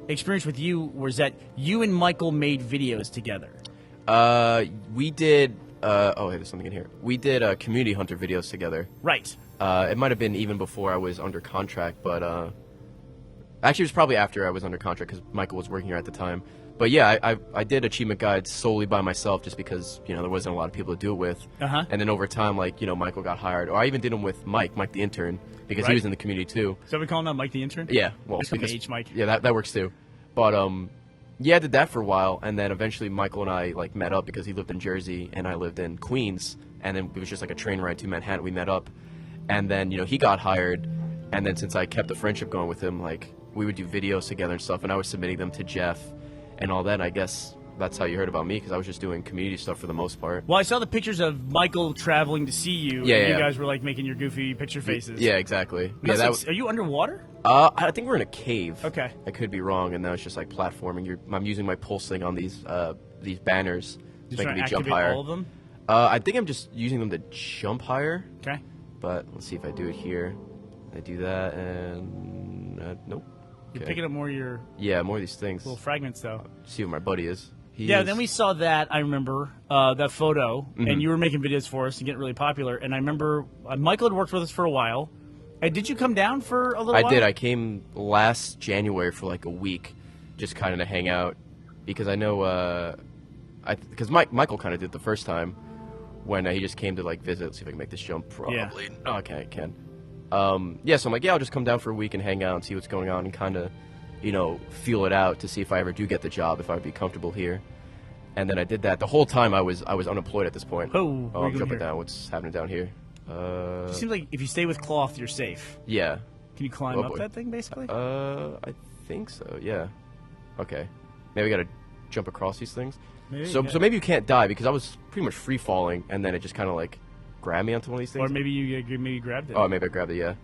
experience with you was that you and Michael made videos together. We did. Oh, hey, there's something in here. We did community hunter videos together. Right. It might have been even before I was under contract, but actually, it was probably after I was under contract because Michael was working here at the time. But yeah, I did achievement guides solely by myself just because there wasn't a lot of people to do it with. Uh-huh. And then over time, Michael got hired, or I even did them with Mike the intern, because Right. he was in the community too. So we call him now Mike the intern? Yeah, well, Just call me because H Mike. yeah, that works too. But yeah, I did that for a while, and then eventually Michael and I met up because he lived in Jersey and I lived in Queens, and then it was just like a train ride to Manhattan. We met up, and then he got hired, and then since I kept the friendship going with him, we would do videos together and stuff, and I was submitting them to Jeff and all that. And I guess that's how you heard about me, because I was just doing community stuff for the most part. Well, I saw the pictures of Michael traveling to see you. Yeah, and yeah. You guys were like making your goofy picture faces. Yeah, exactly. That's Yeah, like- are you underwater? I think we're in a cave. Okay. I could be wrong, and now it's just like platforming. I'm using my pulse thing on these banners Just making trying me to jump activate higher. all of them? I think I'm just using them to jump higher, Okay. but let's see if I do it here. I do that, and nope. You're Okay. picking up more of your Yeah, more of these things. little fragments, though. See what my buddy is. Yeah, then we saw that, I remember, that photo, Mm-hmm. and you were making videos for us and getting really popular. And I remember Michael had worked with us for a while. And did you come down for a little while? I did. I came last January for like a week, just kind of to hang out, because I know, because Michael kind of did the first time when he just came to visit. Let's see if I can make this jump. Probably. Yeah. Oh, okay, I can. Yeah, so I'm like, yeah, I'll just come down for a week and hang out and see what's going on and kind of, feel it out to see if I ever do get the job, if I'd be comfortable here. And then I did that. The whole time I was unemployed at this point. Oh, where are you I'm going jumping here? down. What's happening down here? It seems like if you stay with cloth, you're safe. Yeah. Can you climb Oh, up boy. that thing, basically? I think so. Yeah. Okay. Maybe I gotta jump across these things. Maybe, So yeah. so maybe you can't die, because I was pretty much free falling, and then it just kind of grabbed me onto one of these Or things. maybe you grabbed it. Oh, maybe I grabbed it. Yeah.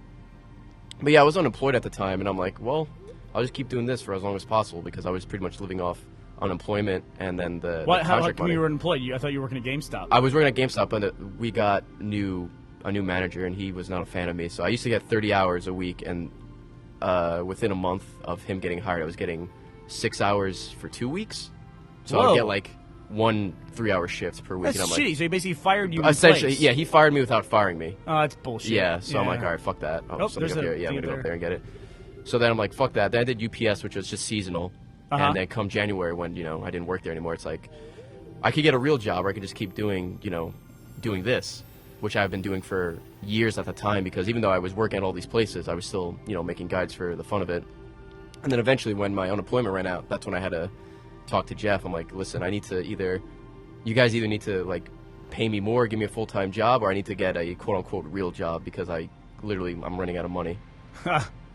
But yeah, I was unemployed at the time, and I'm like, well, I'll just keep doing this for as long as possible, because I was pretty much living off unemployment and then the How contract come money. you were unemployed? I thought you were working at GameStop. I was working at GameStop, but we got a new manager, and he was not a fan of me. So I used to get 30 hours a week, and within a month of him getting hired, I was getting 6 hours for 2 weeks. So Whoa. I'd get 1 3-hour shift per week. That's and I'm shitty. So he basically fired you. in essentially, place. yeah, he fired me without firing me. Oh, that's bullshit. Yeah, so I'm like, all right, fuck that. Oh, something there's up a here. Yeah, I'm thing gonna go there. up there and get it. So then I'm like, fuck that. Then I did UPS, which was just seasonal. Uh-huh. And then come January, when I didn't work there anymore, it's like I could get a real job, or I could just keep doing doing this, which I've been doing for years at the time. Because even though I was working at all these places, I was still making guides for the fun of it. And then eventually, when my unemployment ran out, that's when I had to talk to Jeff. I'm like, listen, I need to you guys either need to pay me more, give me a full-time job, or I need to get a quote-unquote real job, because I'm running out of money.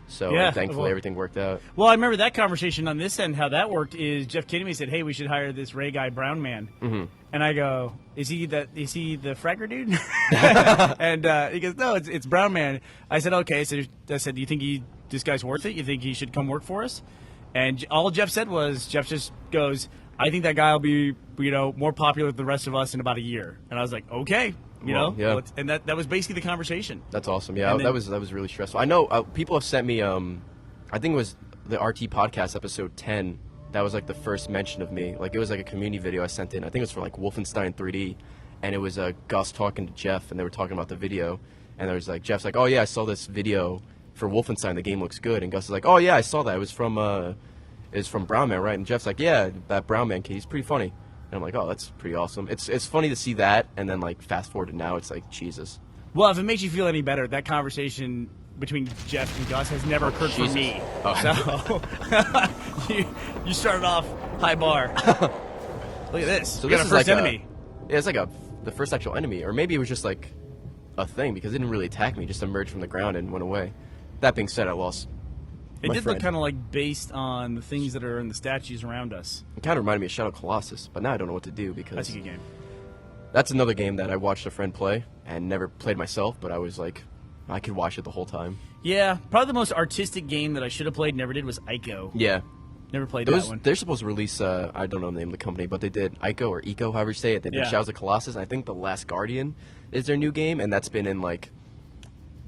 So Yeah, thankfully well- everything worked out. Well, I remember that conversation on this end. How that worked is Jeff Kinney said, "Hey, we should hire this Ray guy, Brown Man." Mm-hmm. And I go, "Is he the fragger dude?" And he goes, "No, it's Brown Man." I said, "Okay." So I said, "Do you think this guy's worth it? You think he should come work for us?" And all Jeff said was, Jeff just goes, "I think that guy will be more popular than the rest of us in about a year." And I was like, "Okay." Well, yeah. And that was basically the conversation. That's awesome. Yeah, And then- that was really stressful. I know people have sent me. I think it was the RT podcast episode 10. That was the first mention of me. It was a community video I sent in. I think it was for Wolfenstein 3D, and it was Gus talking to Jeff, and they were talking about the video. And there was Jeff's like, "Oh yeah, I saw this video for Wolfenstein. The game looks good." And Gus is like, "Oh yeah, I saw that. It was from Brown Man, right?" And Jeff's like, "Yeah, that Brown Man kid. He's pretty funny." And I'm like, oh, that's pretty awesome. It's funny to see that, and then like fast forward to now, it's like Jesus. Well, if it makes you feel any better, that conversation between Jeff and Gus has never occurred for Jesus. me. Oh. So you started off high bar. Look at this. So We got this a is first like enemy. It's like the first actual enemy, or maybe it was just like a thing because it didn't really attack me, just emerged from the ground and went away. That being said, I lost. It my did friend. look kind of like based on the things that are in the statues around us. It kind of reminded me of Shadow Colossus, but now I don't know what to do because That's a good game. that's another game that I watched a friend play and never played myself, but I was like, I could watch it the whole time. Yeah, probably the most artistic game that I should have played, never did, was Ico. Yeah. Never played Those, that one. they're supposed to release, I don't know the name of the company, but they did Ico or Eco, however you say it. They did Yeah. Shadows of the Colossus, and I think The Last Guardian is their new game, and that's been in like,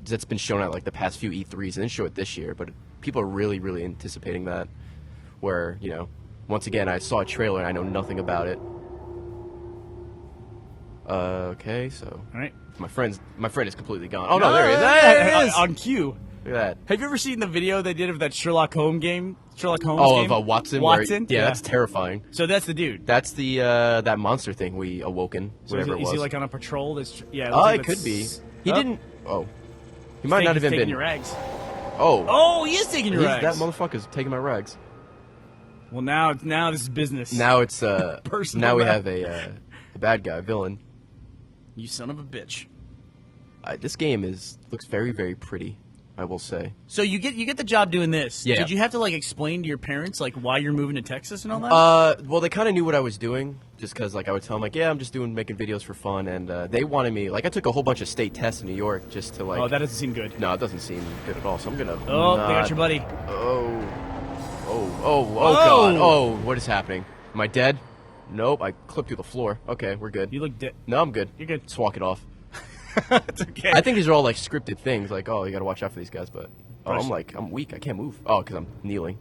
that's been shown at like the past few E3s. They didn't show it this year, but people are really, really anticipating that. Where, you know, once again, I saw a trailer and I know nothing about it. Okay, so All right. my friend is completely gone. Oh no, there he is. There he is. On cue. Look at that. Have you ever seen the video they did of that Sherlock Holmes game? Sherlock Holmes Oh, game? of Watson. where- Watson? yeah, that's terrifying. So that's the dude. That's the that monster thing we awoken, So whatever is it was. he like on a patrol? That's yeah. Oh, looks it like could be. that's- He Oh, didn't. Oh, he might not have he's even taking been. your eggs. Oh, Oh, he is taking your He's- eggs. that motherfucker's taking my rags. Well, now this is business. Now it's Personal now we matter. have a bad guy, villain. You son of a bitch. This game looks very, very pretty, I will say. So you get the job doing this. Yeah. Did you have to like explain to your parents like why you're moving to Texas and all that? Well, they kind of knew what I was doing, just because like I would tell them like, yeah, I'm just making videos for fun, and they wanted me. Like I took a whole bunch of state tests in New York just to like. Oh, that doesn't seem good. No, it doesn't seem good at all. So I'm gonna. Oh, they got not- your buddy. Oh, God. Oh, what is happening? Am I dead? Nope, I clipped through the floor. Okay, we're good. You look dead. No, I'm good. You're good. Just walk it off. It's okay. I think these are all like scripted things, like, oh, you gotta watch out for these guys, but Right. I'm weak. I can't move. Oh, because I'm kneeling.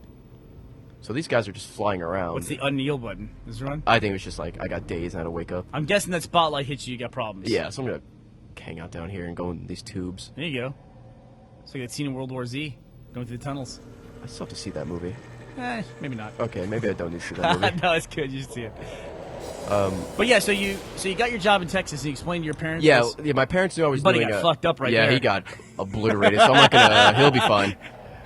So these guys are just flying around. What's the unkneel button? Is it run? I think it was just like I got dazed and I had to wake up. I'm guessing that spotlight hits you. You got problems. Yeah, so I'm gonna hang out down here and go in these tubes. There you go. It's like that scene in World War Z, going through the tunnels. I still have to see that movie. Maybe not. Okay, maybe I don't need to see that movie. No, it's good. You should see it. But yeah, so you got your job in Texas and you explained to your parents. Yeah, this? yeah. My parents knew I was Buddy doing. got fucked up right yeah, there. he got obliterated. So I'm not gonna. He'll be fine.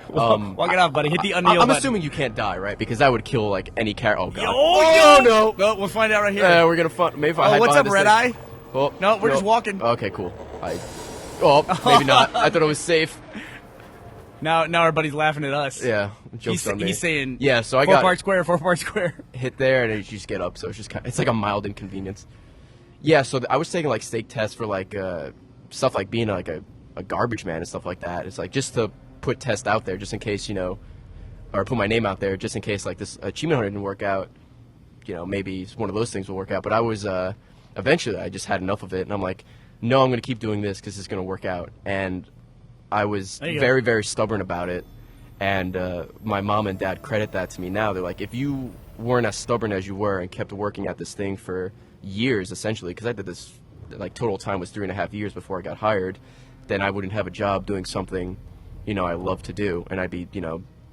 Walk it off, buddy. Hit the unkneel I'm button. assuming you can't die, right? Because that would kill like any character. Oh god. Oh, no. No, we'll find out right here. We're gonna find. Maybe if I Oh, hide what's behind up, this Red thing. Eye? Oh, No, we're just walking. Okay, cool. Maybe not. I thought it was safe. Now our buddy's laughing at us. Yeah, jokes on me. He's saying, Yeah, so I 4 got part square, 4 part square. hit there, and then you just get up. So it's just it's like a mild inconvenience. Yeah, so I was taking like state tests for like stuff like being like a garbage man and stuff like that. It's like just to put tests out there, just in case or put my name out there, just in case like this achievement hunter didn't work out. Maybe one of those things will work out. But I was eventually I just had enough of it, and I'm like, no, I'm gonna keep doing this because it's gonna work out. And I was There you go. very, very stubborn about it. And my mom and dad credit that to me now. They're like, if you weren't as stubborn as you were and kept working at this thing for years, essentially, because I did this, like, total time was 3.5 years before I got hired, then I wouldn't have a job doing something, I love to do. And I'd be,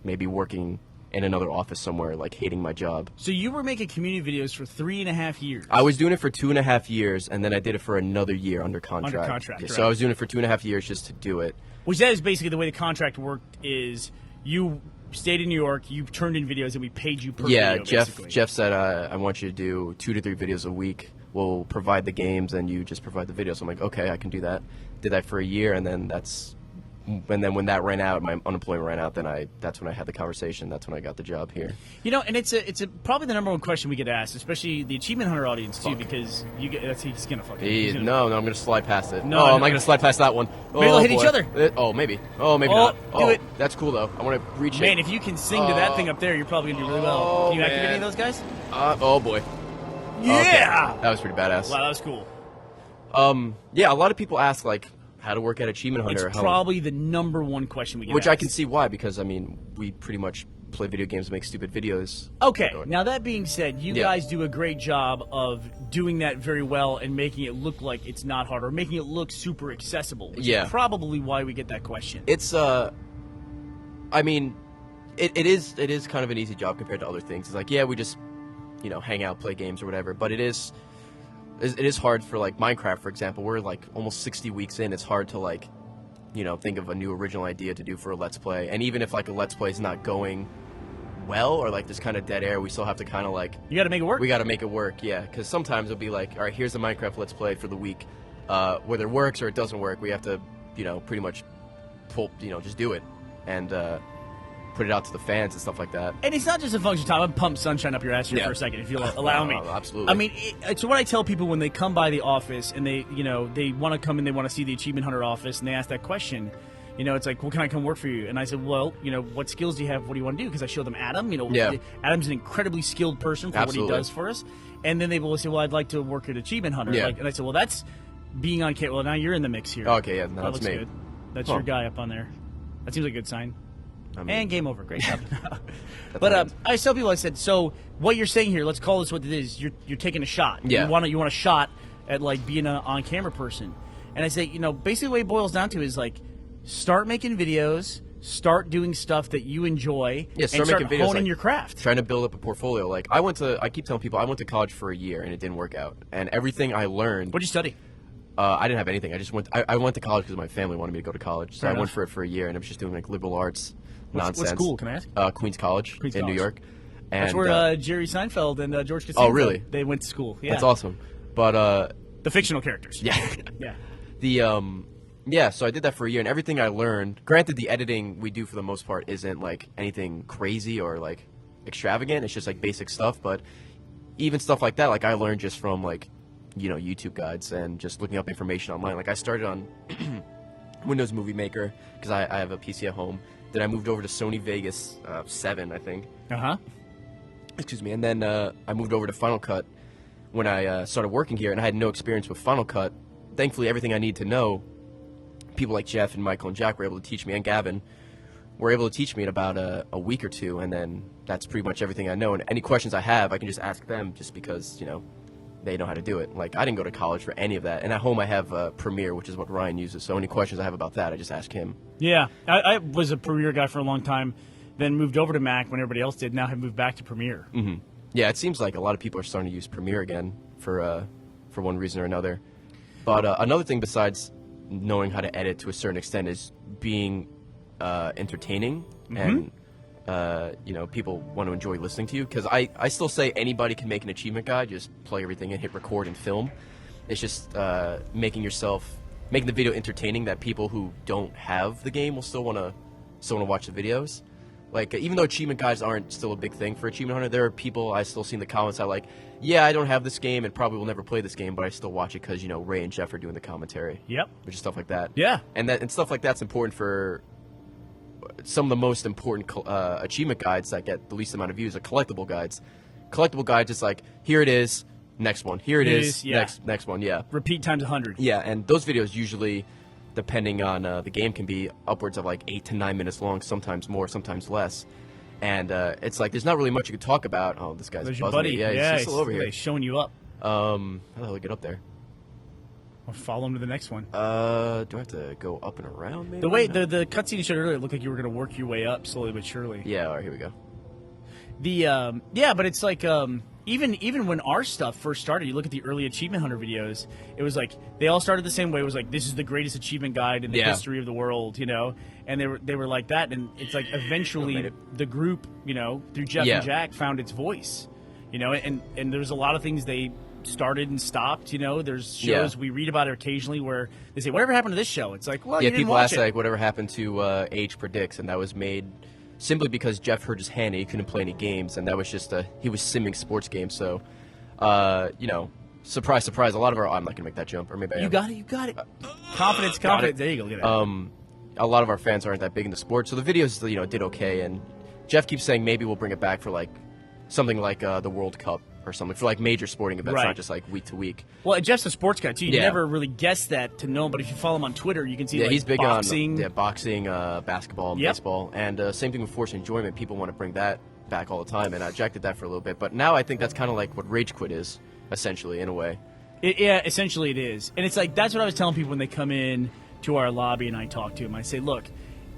maybe working in another office somewhere, like, hating my job. So you were making community videos for 3.5 years. I was doing it for 2.5 years, and then I did it for another year under contract. Under contract, Yeah, right. So I was doing it for 2.5 years just to do it. Which that is basically the way the contract worked is you stayed in New York, you turned in videos, and we paid you per Yeah, video, basically. Jeff said, I want you to do 2 to 3 videos a week. We'll provide the games, and you just provide the videos. I'm like, okay, I can do that. Did that for a year, and then when that ran out, my unemployment ran out, that's when I had the conversation. That's when I got the job here. And it's probably the number one question we get asked, especially the Achievement Hunter audience too, because he's gonna fucking. No, I'm going to slide past it. No, oh, no, am I going to slide past that one? Maybe they'll hit each boy. other. Maybe. Oh, maybe Oh, not. do it. That's cool, though. I want to reach Man, it. if you can sing to that thing up there, you're probably gonna do really well. Oh, Can you activate man. any of those guys? Oh, boy. Yeah. Okay. That was pretty badass. Wow, that was cool. Yeah, a lot of people ask, like, how to work at Achievement Hunter. It's probably the number one question we get Which asked. I can see why, because, we pretty much play video games and make stupid videos. Okay, now that being said, you Yeah. guys do a great job of doing that very well and making it look like it's not hard or making it look super accessible. Which Yeah. is probably why we get that question. It's, it is kind of an easy job compared to other things. It's like, yeah, we just, hang out, play games or whatever. But it is hard for like Minecraft, for example. We're like almost 60 weeks in. It's hard to like think of a new original idea to do for a Let's Play. And even if like a Let's Play is not going well or like there's kind of dead air, we still have to kind of like You got to make it work. we got to make it work, yeah. Because sometimes it'll be like, all right, here's the Minecraft Let's Play for the week. Whether it works or it doesn't work, we have to pretty much just do it and put it out to the fans and stuff like that. And it's not just a function of time. I'm pump sunshine up your ass here for a second, if you'll allow me. Absolutely. I mean, it's what I tell people when they come by the office and they want to come and they want to see the Achievement Hunter office and they ask that question. It's like, well, can I come work for you? And I said, well, what skills do you have? What do you want to do? Because I show them Adam. Adam's an incredibly skilled person for Absolutely. what he does for us. And then they will say, well, I'd like to work at Achievement Hunter. Yeah. And I said, well, that's being on camera. Well, now you're in the mix here. Okay, yeah, no, that that's looks me. good. That's your guy up on there. That seems like a good sign. I mean, And game over. Great job. But I tell people, I said, so what you're saying here, let's call this what it is. You're taking a shot. Yeah. You want a shot at like being an on-camera person. And I say, basically what it boils down to is like, start making videos, start doing stuff that you enjoy, Yeah, and start start making videos, honing like, your craft. trying to build up a portfolio. Like I keep telling people I went to college for a year and it didn't work out. And everything I learned, What'd you study? I didn't have anything. I just went. I went to college because my family wanted me to go to college, so Fair I went enough. for it for a year, and I was just doing like liberal arts nonsense. What school, can I ask? Queens College Queens in College. New York. And, That's where Jerry Seinfeld and George Costanza, really? they went to school. Yeah. That's awesome. But The fictional characters. yeah, Yeah. yeah. So I did that for a year, and everything I learned. Granted, the editing we do for the most part isn't like anything crazy or like extravagant. It's just like basic stuff. But even stuff like that, like I learned just from like YouTube guides and just looking up information online. Like I started on Windows Movie Maker because I have a PC at home. Then I moved over to Sony Vegas 7, I think. Uh-huh. Excuse me. And then I moved over to Final Cut when I started working here, and I had no experience with Final Cut. Thankfully, everything I need to know, people like Jeff and Michael and Jack were able to teach me, and Gavin were able to teach me in about a week or two, and then that's pretty much everything I know. And any questions I have, I can just ask them just because, they know how to do it. Like, I didn't go to college for any of that. And at home, I have Premiere, which is what Ryan uses. So any questions I have about that, I just ask him. Yeah. I was a Premiere guy for a long time, then moved over to Mac when everybody else did. Now have moved back to Premiere. Mm-hmm. Yeah, it seems like a lot of people are starting to use Premiere again for one reason or another. But another thing besides knowing how to edit to a certain extent is being entertaining and people want to enjoy listening to you. Because I still say anybody can make an achievement guide, just plug everything in, hit record, and film. It's just making the video entertaining that people who don't have the game will still want to watch the videos. Like, even though achievement guides aren't still a big thing for Achievement Hunter, there are people I still see in the comments that like, yeah, I don't have this game and probably will never play this game, but I still watch it because, Ray and Jeff are doing the commentary. Yep. Which is stuff like that. Yeah. And stuff like that's important for some of the most important achievement guides that get the least amount of views are collectible guides. Collectible guides, it's like, here it is, next one. Here it is, yeah. next one, yeah. Repeat times 100. Yeah, and those videos usually, depending on the game, can be upwards of like 8 to 9 minutes long, sometimes more, sometimes less. And it's like there's not really much you could talk about. Oh, this guy's There's buzzing your buddy. me. Yeah, he's still over here. He's showing you up. How the hell do I get up there? I'll follow him to the next one. Do I have to go up and around? Maybe The way the cutscene you showed earlier, it looked like you were going to work your way up slowly but surely. Yeah. All right, here we go. But it's like even when our stuff first started, you look at the early Achievement Hunter videos, it was like they all started the same way. It was like, this is the greatest achievement guide in the history of the world, and they were like that. And it's like eventually the group, through Jeff and Jack, found its voice, and there was a lot of things they started and stopped. There's shows we read about it occasionally where they say, whatever happened to this show? It's like, well, you didn't people watch ask it. like whatever happened to Age Predicts, and that was made simply because Jeff hurt his hand and he couldn't play any games, and that was just he was simming sports games. So, surprise, surprise. A lot of I'm not gonna make that jump, or maybe I am. You got it. Confidence. There you go. Get it. A lot of our fans aren't that big into sports, so the videos did okay. And Jeff keeps saying maybe we'll bring it back for like something like the World Cup or something, for like major sporting events, not just like week to week. Well, and Jeff's a sports guy too. You Yeah. never really guessed that to know him, but if you follow him on Twitter, you can see like he's big boxing. on boxing, basketball, and baseball, and same thing with Force Enjoyment. People want to bring that back all the time, and Jack did that for a little bit. But now I think that's kind of like what Rage Quit is, essentially, in a way. Essentially it is. And it's like, that's what I was telling people when they come in to our lobby and I talk to them. I say, look,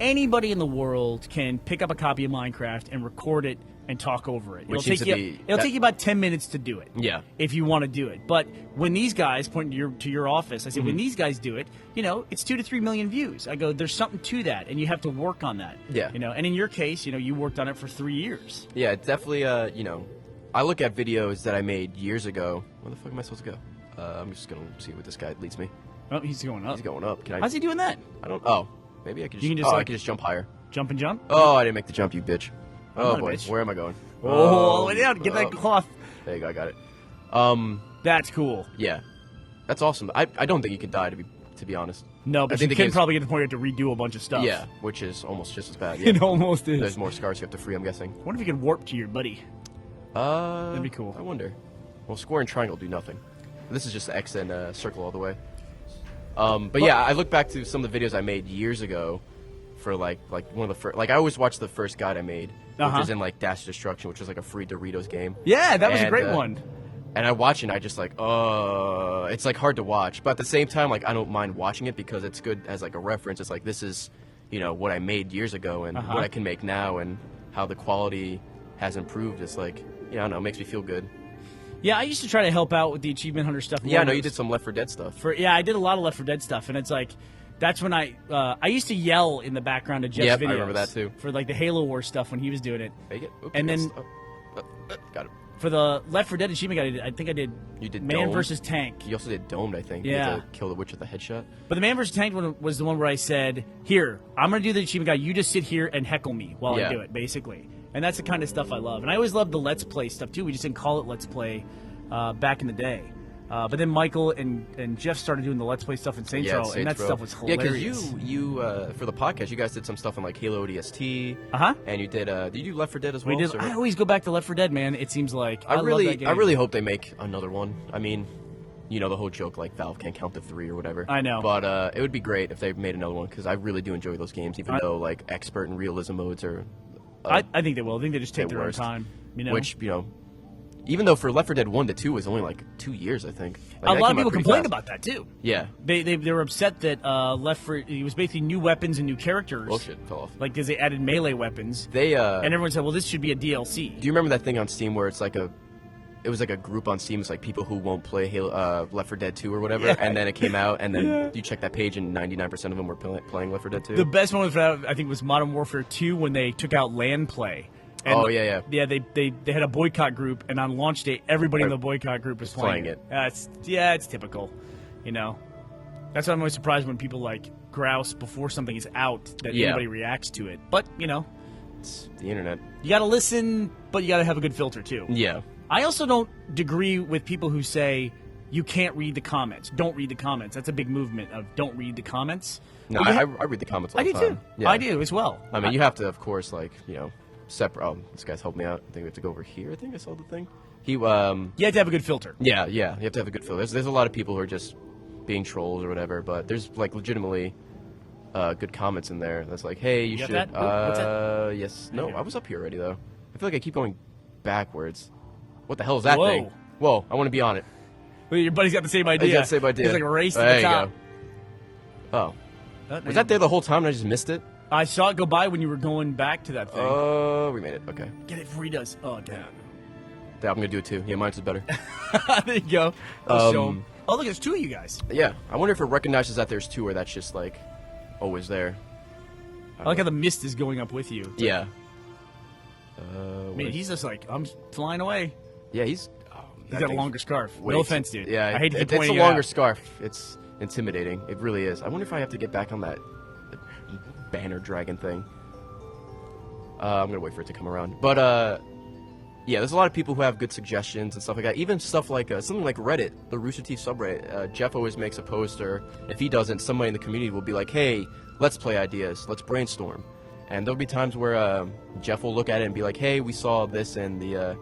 anybody in the world can pick up a copy of Minecraft and record it and talk over it. Which seems to be- It'll take you about 10 minutes to do it. Yeah. If you want to do it. But when these guys point to your office, I say, Mm-hmm. when these guys do it, it's 2 to 3 million views. I go, there's something to that, and you have to work on that. Yeah. And in your case, you worked on it for 3 years. Yeah, it's definitely, I look at videos that I made years ago. Where the fuck am I supposed to go? I'm just going to see what this guy leads me. Oh, he's going up. He's going up. Can I? How's he doing that? I don't. Oh, maybe I could just. You can just, I like- could just jump higher. Jump and jump? Oh, I didn't make the jump, you bitch. Oh not a boy, bitch. where am I going? Oh, all the way down. Get that cloth. There you go. I got it. That's cool. Yeah, that's awesome. I don't think you can die to be honest. No, but I you think the can game's- probably get to the point where you have to redo a bunch of stuff. Yeah, which is almost just as bad. Yeah. It almost is. There's more scars you have to free. I'm guessing. I wonder if you could warp to your buddy. That'd be cool. I wonder. Well, square and triangle do nothing. This is just the X and circle all the way. But yeah, I look back to some of the videos I made years ago for like one of the first. Like I always watch the first guide I made, Uh-huh. which is in like Dash Destruction, which was like a free Doritos game. Yeah, that was a And, great one. And I watch it and I just like, it's like hard to watch. But at the same time, like I don't mind watching it because it's good as like a reference. It's like this is, what I made years ago and Uh-huh. what I can make now and how the quality has improved. It's like, I don't know, it makes me feel good. Yeah, I used to try to help out with the Achievement Hunter stuff. Yeah, I know more. you did some Left 4 Dead stuff. I did a lot of Left 4 Dead stuff, and it's like that's when I used to yell in the background of Jeff's Yep, I videos. remember that too. For like the Halo Wars stuff when he was doing it. Take it. Oops, And yes. then- Got it. For the Left 4 Dead achievement guide, I think I did. You did Man Dome? versus Tank. You also did Domed, I think. You Yeah. had to kill the witch with a headshot. But the Man vs. Tank one was the one where I said, "Here, I'm going to do the achievement guide. You just sit here and heckle me while I Yeah. do it," basically. And that's the kind of stuff I love. And I always loved the Let's Play stuff too. We just didn't call it Let's Play back in the day. But then Michael and Jeff started doing the Let's Play stuff in Saints Row, and that Saints Row. stuff was Yeah, hilarious. because you for the podcast, you guys did some stuff on like Halo ODST. Uh-huh. And you did you do Left 4 Dead as well? We did. sir? I always go back to Left 4 Dead, man. It seems like I love that game. I really hope they make another one. I mean, the whole joke like Valve can't count to 3 or whatever. I know. But it would be great if they made another one because I really do enjoy those games, even though like expert and realism modes are. I think they will. I think they just take the their own worst. time. Which even though for Left 4 Dead 1 to 2 was only like 2 years, I think. Like, a that lot came of out people pretty complained fast. about that too. Yeah. They were upset that Left 4 it was basically new weapons and new characters. Bullshit fell off. Like because they added melee weapons. They And everyone said, "Well, this should be a DLC." Do you remember that thing on Steam where it's like it was like a group on Steam, it's like people who won't play Left 4 Dead 2 or whatever, Yeah. and then it came out, and then you check that page, and 99% of them were playing Left 4 Dead 2. The best one for that, I think, was Modern Warfare 2 when they took out LAN play. And Oh, yeah. Yeah, they had a boycott group, and on launch day, everybody in the boycott group was playing playing it. It's typical, That's why I'm always surprised when people like grouse before something is out that Yeah. anybody reacts to it. But It's the internet. you got to listen, but you got to have a good filter too. Yeah. I also don't agree with people who say you can't read the comments. Don't read the comments. That's a big movement of don't read the comments. No, But you I read the comments all I the do time. too. Yeah. I do as well. I mean, you have to, of course, like, separate. Oh, this guy's helped me out. I think we have to go over here. I think I saw the thing. You have to have a good filter. Yeah. You have to have a good filter. There's a lot of people who are just being trolls or whatever, but there's, like, legitimately good comments in there. That's like, hey, you got should. that? Oop, what's that? Yes. No, Okay. I was up here already, though. I feel like I keep going backwards. What the hell is that Whoa. thing? Whoa, I want to be on it. Well, your buddy's got the same idea. He's got the same idea. He's like a race to There the you top. go. Oh. Was that there the whole time and I just missed it? I saw it go by when you were going back to that thing. Oh, we made it. Okay. Get it before he does. Oh, damn. Yeah, I'm going to do it too. Yeah, mine's is better. There you go. I'll show 'em. Oh, look, there's two of you guys. Yeah, I wonder if it recognizes that there's two or that's just, like, always there. I like how the mist is going up with you. It's like, Yeah. man, he's just like, I'm flying away. Yeah, he's He's got a longer scarf. way No too- offense, dude. Yeah, I hate to keep it's pointing a you out. longer scarf. It's intimidating. It really is. I wonder if I have to get back on that banner dragon thing. I'm gonna wait for it to come around. But yeah, there's a lot of people who have good suggestions and stuff like that. Even stuff like something like Reddit, the Rooster Teeth subreddit. Jeff always makes a poster. If he doesn't, somebody in the community will be like, "Hey, let's play ideas. Let's brainstorm." And there'll be times where Jeff will look at it and be like, "Hey, we saw this in the,"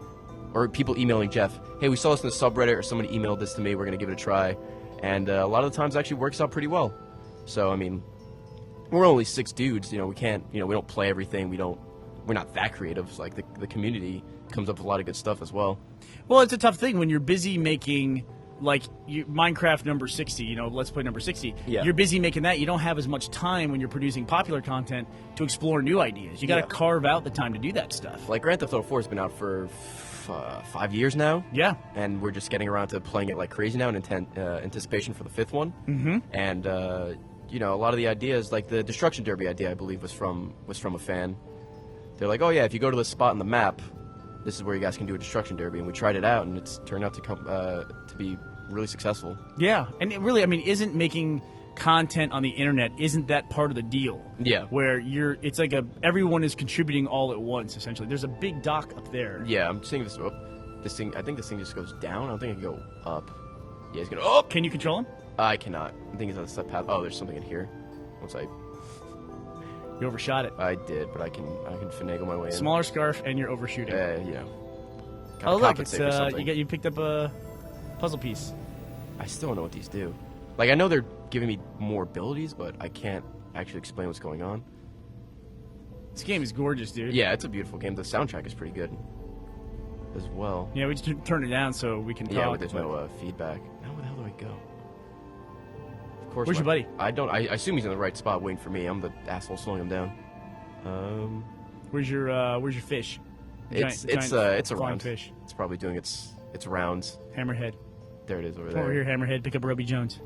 or people emailing Jeff, "Hey, we saw this in the subreddit," or somebody emailed this to me. We're gonna give it a try. And a lot of the times, it actually works out pretty well. So I mean, we're only 6 dudes. We can't. We don't play everything. We're not that creative. Like the community comes up with a lot of good stuff as well. Well, it's a tough thing when you're busy making like Minecraft number 60, Let's Play number 60. Yeah. You're busy making that. You don't have as much time when you're producing popular content to explore new ideas. You got to carve out the time to do that stuff. Like Grand Theft Auto 4 has been out for 5 years now. Yeah. And we're just getting around to playing it like crazy now in anticipation for the 5th one. Mm-hmm. And a lot of the ideas, like the Destruction Derby idea, I believe was from a fan. They're like, oh yeah, if you go to this spot on the map, this is where you guys can do a Destruction Derby. And we tried it out, and it's turned out to be really successful. Yeah, and it really, isn't making content on the internet, isn't that part of the deal? Yeah. Where it's like everyone is contributing all at once, essentially. There's a big dock up there. Yeah, I'm seeing this. I think this thing just goes down. I don't think it can go up. Yeah, it's going up. Can you control him? I cannot. I think it's on the step path. Oh, there's something in here. You overshot it. I did, but I can finagle my way in. Smaller scarf, and you're overshooting. Oh look, it's you picked up a puzzle piece. I still don't know what these do. Like, I know they're giving me more abilities, but I can't actually explain what's going on. This game is gorgeous, dude. Yeah, it's a beautiful game. The soundtrack is pretty good as well. Yeah, we just turn it down so we can talk. Yeah, but there's no feedback. Now where the hell do I go? Of course. Where's your buddy? I assume he's in the right spot waiting for me. I'm the asshole slowing him down. Where's your fish? It's flying around. Fish. It's probably doing its rounds. Hammerhead. There it is over Come there. over here, Hammerhead. Pick up Roby Jones.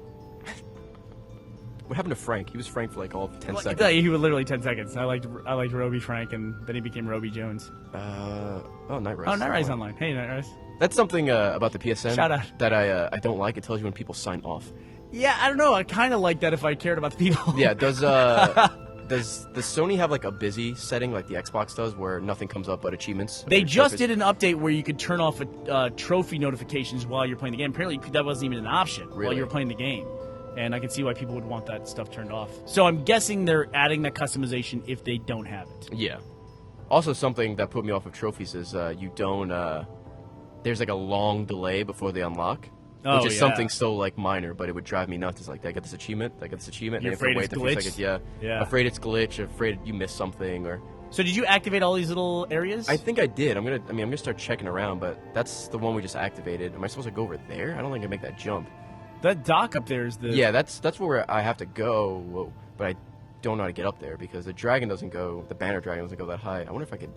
What happened to Frank? He was Frank for like all 10 seconds. Yeah, he was literally 10 seconds. I liked Roby Frank, and then he became Roby Jones. Nightrise. Oh, Nightrise Online. Hey, Nightrise. That's something about the PSN Shout out. that I don't like. It tells you when people sign off. Yeah, I don't know. I kind of like that if I cared about the people. Yeah, does Sony have like a busy setting like the Xbox does where nothing comes up but achievements? They just did an update where you could turn off trophy notifications while you're playing the game. Apparently, that wasn't even an option while you were playing the game. And I can see why people would want that stuff turned off. So I'm guessing they're adding that customization if they don't have it. Yeah. Also, something that put me off of trophies is you don't. There's like a long delay before they unlock. Which is something so like minor, but it would drive me nuts. It's like, did I get this achievement? Did I get this achievement? You're and afraid wait it's a few glitched? seconds. Yeah. Afraid it's glitched. Afraid you missed something. Or So did you activate all these little areas? I think I did. I'm gonna start checking around, but that's the one we just activated. Am I supposed to go over there? I don't think I make that jump. That dock up there is the... Yeah, that's where I have to go, but I don't know how to get up there because the banner dragon doesn't go that high. I wonder if I could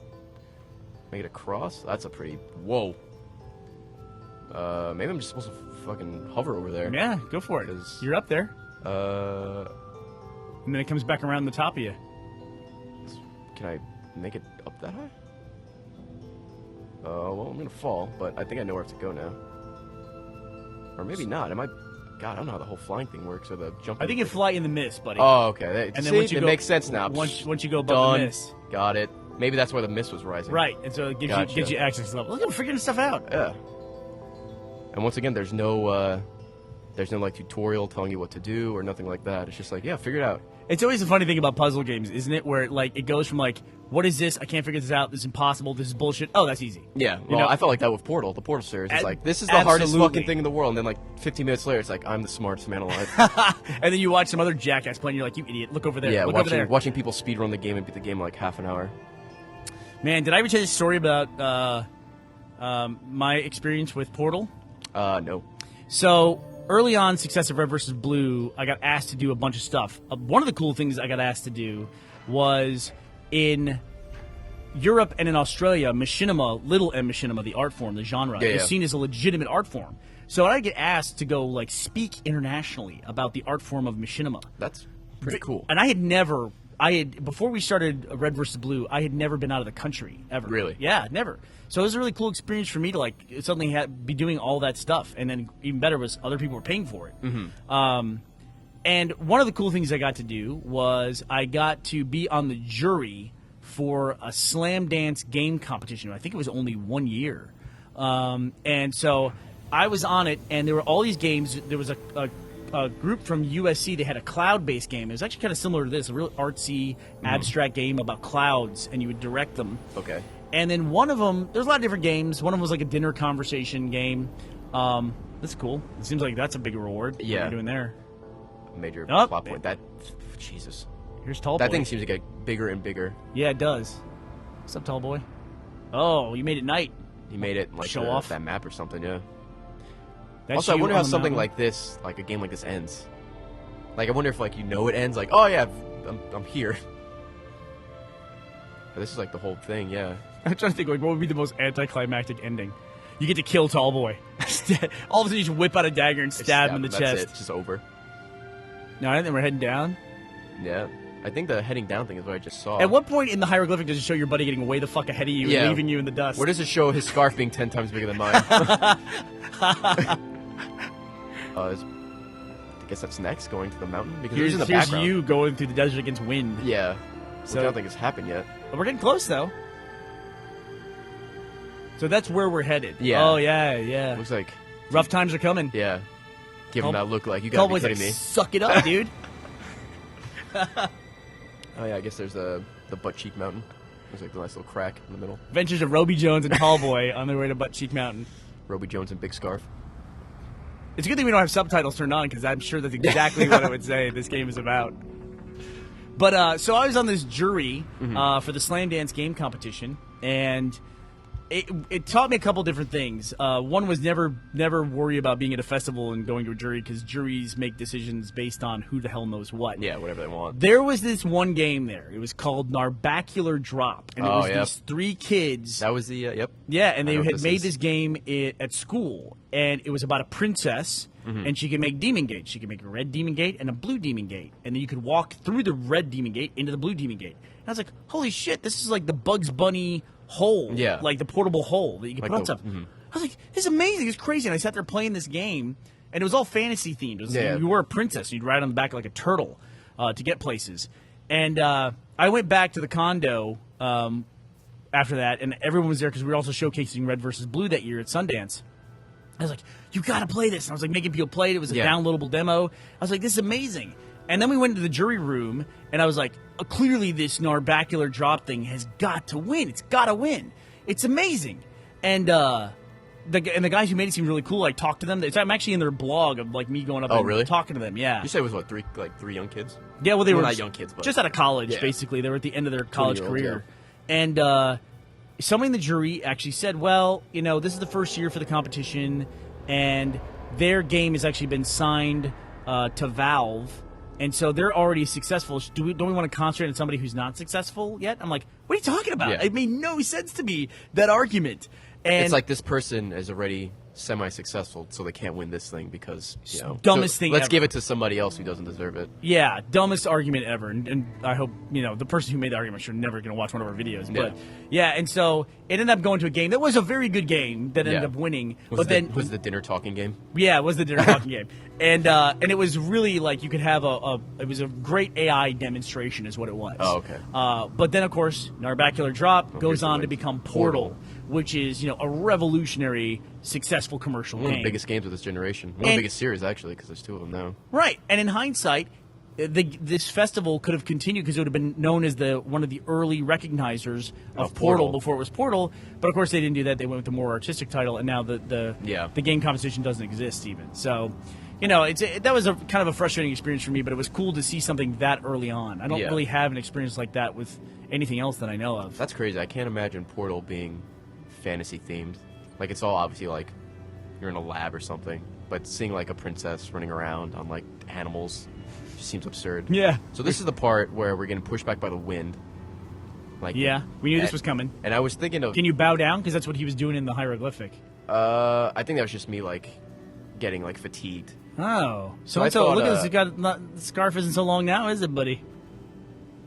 make it across. That's a pretty... Whoa. Maybe I'm just supposed to fucking hover over there. Yeah, go for it. You're up there. And then it comes back around the top of you. Can I make it up that high? Well, I'm gonna fall, but I think I know where I have to go now. Or maybe not. God, I don't know how the whole flying thing works or the jumping. I think you fly in the mist, buddy. Oh, okay. And then once you it makes sense now. Once you go above the mist. Got it. Maybe that's why the mist was rising. Right, and so it gives you access level. Look, I'm figuring stuff out. Yeah. And once again, there's no like tutorial telling you what to do or nothing like that. It's just like, yeah, figure it out. It's always a funny thing about puzzle games, isn't it? Where it goes from like, what is this? I can't figure this out. This is impossible. This is bullshit. Oh, that's easy. Yeah. Well, I felt like that with Portal. The Portal series. It's like, this is the hardest fucking thing in the world. And then like 15 minutes later, it's like, I'm the smartest man alive. And then you watch some other jackass playing. You're like, you idiot. Look over there. Yeah. Look over there. Watching people speedrun the game and beat the game in like half an hour. Man, did I ever tell you a story about my experience with Portal? No. So early on, Successive Red vs. Blue, I got asked to do a bunch of stuff. One of the cool things I got asked to do was in Europe and in Australia, machinima, little m machinima, the art form, the genre, is seen as a legitimate art form. So I get asked to go like speak internationally about the art form of machinima. That's pretty cool. And before we started Red vs. Blue, I had never been out of the country ever. Really? Yeah, never. So it was a really cool experience for me to like suddenly be doing all that stuff, and then even better was other people were paying for it. Mm-hmm. And one of the cool things I got to do was I got to be on the jury for a Slam Dance game competition. I think it was only 1 year, and so I was on it, and there were all these games. There was a group from USC. They had a cloud-based game. It was actually kind of similar to this, a real artsy, abstract game about clouds, and you would direct them. Okay. And then one of them, there's a lot of different games. One of them was like a dinner conversation game. That's cool. It seems like that's a big reward. Yeah. What are you doing there? Major plot point. Jesus. Here's Tall Boy. That thing seems to get bigger and bigger. Yeah, it does. What's up, Tall Boy? Oh, you made it night. He made it like Show off that map or something, yeah. That's Also, I you wonder on how the something mountain. like this, like a game like this, ends. Like, I wonder if, like, it ends, like, oh, yeah, I'm here. But this is, like, the whole thing, yeah. I'm trying to think, like, what would be the most anticlimactic ending? You get to kill Tallboy. All of a sudden, you just whip out a dagger and stab him in the That's chest. it. It's just over. No, I think we're heading down. Yeah. I think the heading down thing is what I just saw. At what point in the hieroglyphic does it show your buddy getting way the fuck ahead of you Yeah. and leaving you in the dust? Where does it show his scarf being 10 times bigger than mine? I guess that's next, going to the mountain? Because Here's, he's in the here's background. you going through the desert against wind. Yeah. So- Which I don't think has happened yet. But we're getting close, though. So that's where we're headed. Yeah. Oh, yeah, yeah. Looks like, Rough times are coming. yeah. Give him Call- that look like, you gotta be Cowboys kidding like, me. suck it up, dude. Oh, yeah, I guess there's the butt cheek mountain. There's like the nice little crack in the middle. Adventures of Roby Jones and Tallboy on their way to Butt Cheek Mountain. Roby Jones and Big Scarf. It's a good thing we don't have subtitles turned on because I'm sure that's exactly what I would say this game is about. But so I was on this jury for the Slam Dance game competition, and it taught me a couple different things. One was never worry about being at a festival and going to a jury because juries make decisions based on who the hell knows what. Yeah, whatever they want. There was this one game there. It was called Narbacular Drop, and it Oh, was yeah. these 3 kids. That was the, yep. Yeah, and I they know what had this made is. this game at school, and it was about a princess, and she could make demon gates. She could make a red demon gate and a blue demon gate, and then you could walk through the red demon gate into the blue demon gate. And I was like, holy shit, this is like the Bugs Bunny hole, Yeah. like the portable hole that you can Like put on the- stuff. I was like, this is amazing, it's crazy. And I sat there playing this game, and it was all fantasy themed. It was, Yeah. You were a princess, and you'd ride on the back like a turtle to get places. And I went back to the condo after that, and everyone was there because we were also showcasing Red versus Blue that year at Sundance. I was like, you got to play this. And I was like making people play it. It was a Yeah. downloadable demo. I was like, this is amazing. And then we went into the jury room, and I was like, clearly this Narbacular Drop thing has got to win. It's got to win. It's amazing. And the guys who made it seemed really cool. I talked to them. I'm actually in their blog of like me going up Oh, and really? talking to them. Yeah. You said it was, what, three young kids? Yeah, well, they Well, were not young kids, but- just out of college, Yeah. basically. They were at the end of their college 20-year-olds, career. And somebody in the jury actually said, well, this is the first year for the competition, and their game has actually been signed to Valve, and so they're already successful. Don't we want to concentrate on somebody who's not successful yet? I'm like, what are you talking about? Yeah. It made no sense to me, that argument. And It's like this person is already semi-successful, so they can't win this thing because, Dumbest so thing let's ever. give it to somebody else who doesn't deserve it. Yeah, dumbest argument ever, and I hope the person who made the argument, I'm sure, never going to watch one of our videos. But yeah, and so it ended up going to a game that was a very good game that ended Yeah. up winning. Was but then was the dinner talking game? yeah, it was the dinner talking game, and it was really like you could have it was a great AI demonstration, is what it was. Oh, okay. But then of course, Narbacular Drop goes here's the on to win. become Portal, which is a revolutionary, successful commercial One of game. the biggest games of this generation. One of And- the biggest series, actually, because there's 2 of them now. Right, and in hindsight, this festival could have continued because it would have been known as one of the early recognizers of Portal Portal. before it was Portal. But of course, they didn't do that. They went with the more artistic title, and now the Yeah. game competition doesn't exist even. So, that was a kind of a frustrating experience for me. But it was cool to see something that early on. I don't Yeah. really have an experience like that with anything else that I know of. That's crazy. I can't imagine Portal being fantasy themed. Like, it's all obviously like you're in a lab or something, but seeing like a princess running around on like animals just seems absurd. Yeah. So this is the part where we're getting pushed back by the wind. Like, Yeah, we knew this and- was coming. And I was thinking of, Can you bow down? Because that's what he was doing in the hieroglyphic. I think that was just me like getting like fatigued. Oh, so I look thought, at this. You got the scarf isn't so long now, is it, buddy?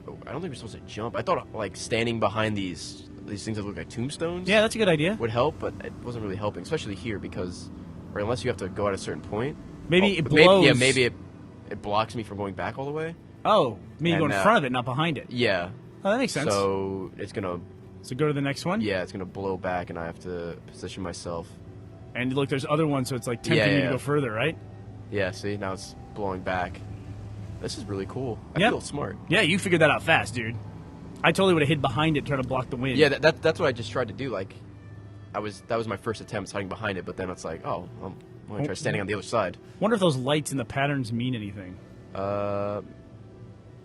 Oh, I don't think we're supposed to jump. I thought like standing behind these things that look like tombstones. Yeah, that's a good idea. would help, but it wasn't really helping, especially here because, or unless you have to go at a certain point. Maybe it but blows. Maybe it blocks me from going back all the way. Oh, maybe you go in And, front of it, not behind it. Yeah. Oh, that makes sense. So it's gonna, So go to the next one. it's gonna blow back, and I have to position myself. And look, there's other ones, so it's like tempting you to yeah. go further, right? Yeah. See, now it's blowing back. This is really cool. I Yeah. feel smart. Yeah, you figured that out fast, dude. I totally would have hid behind it, trying to block the wind. Yeah, that's what I just tried to do. Like, that was my first attempt hiding behind it, but then it's like, I'm gonna try standing on the other side. Wonder if those lights and the patterns mean anything.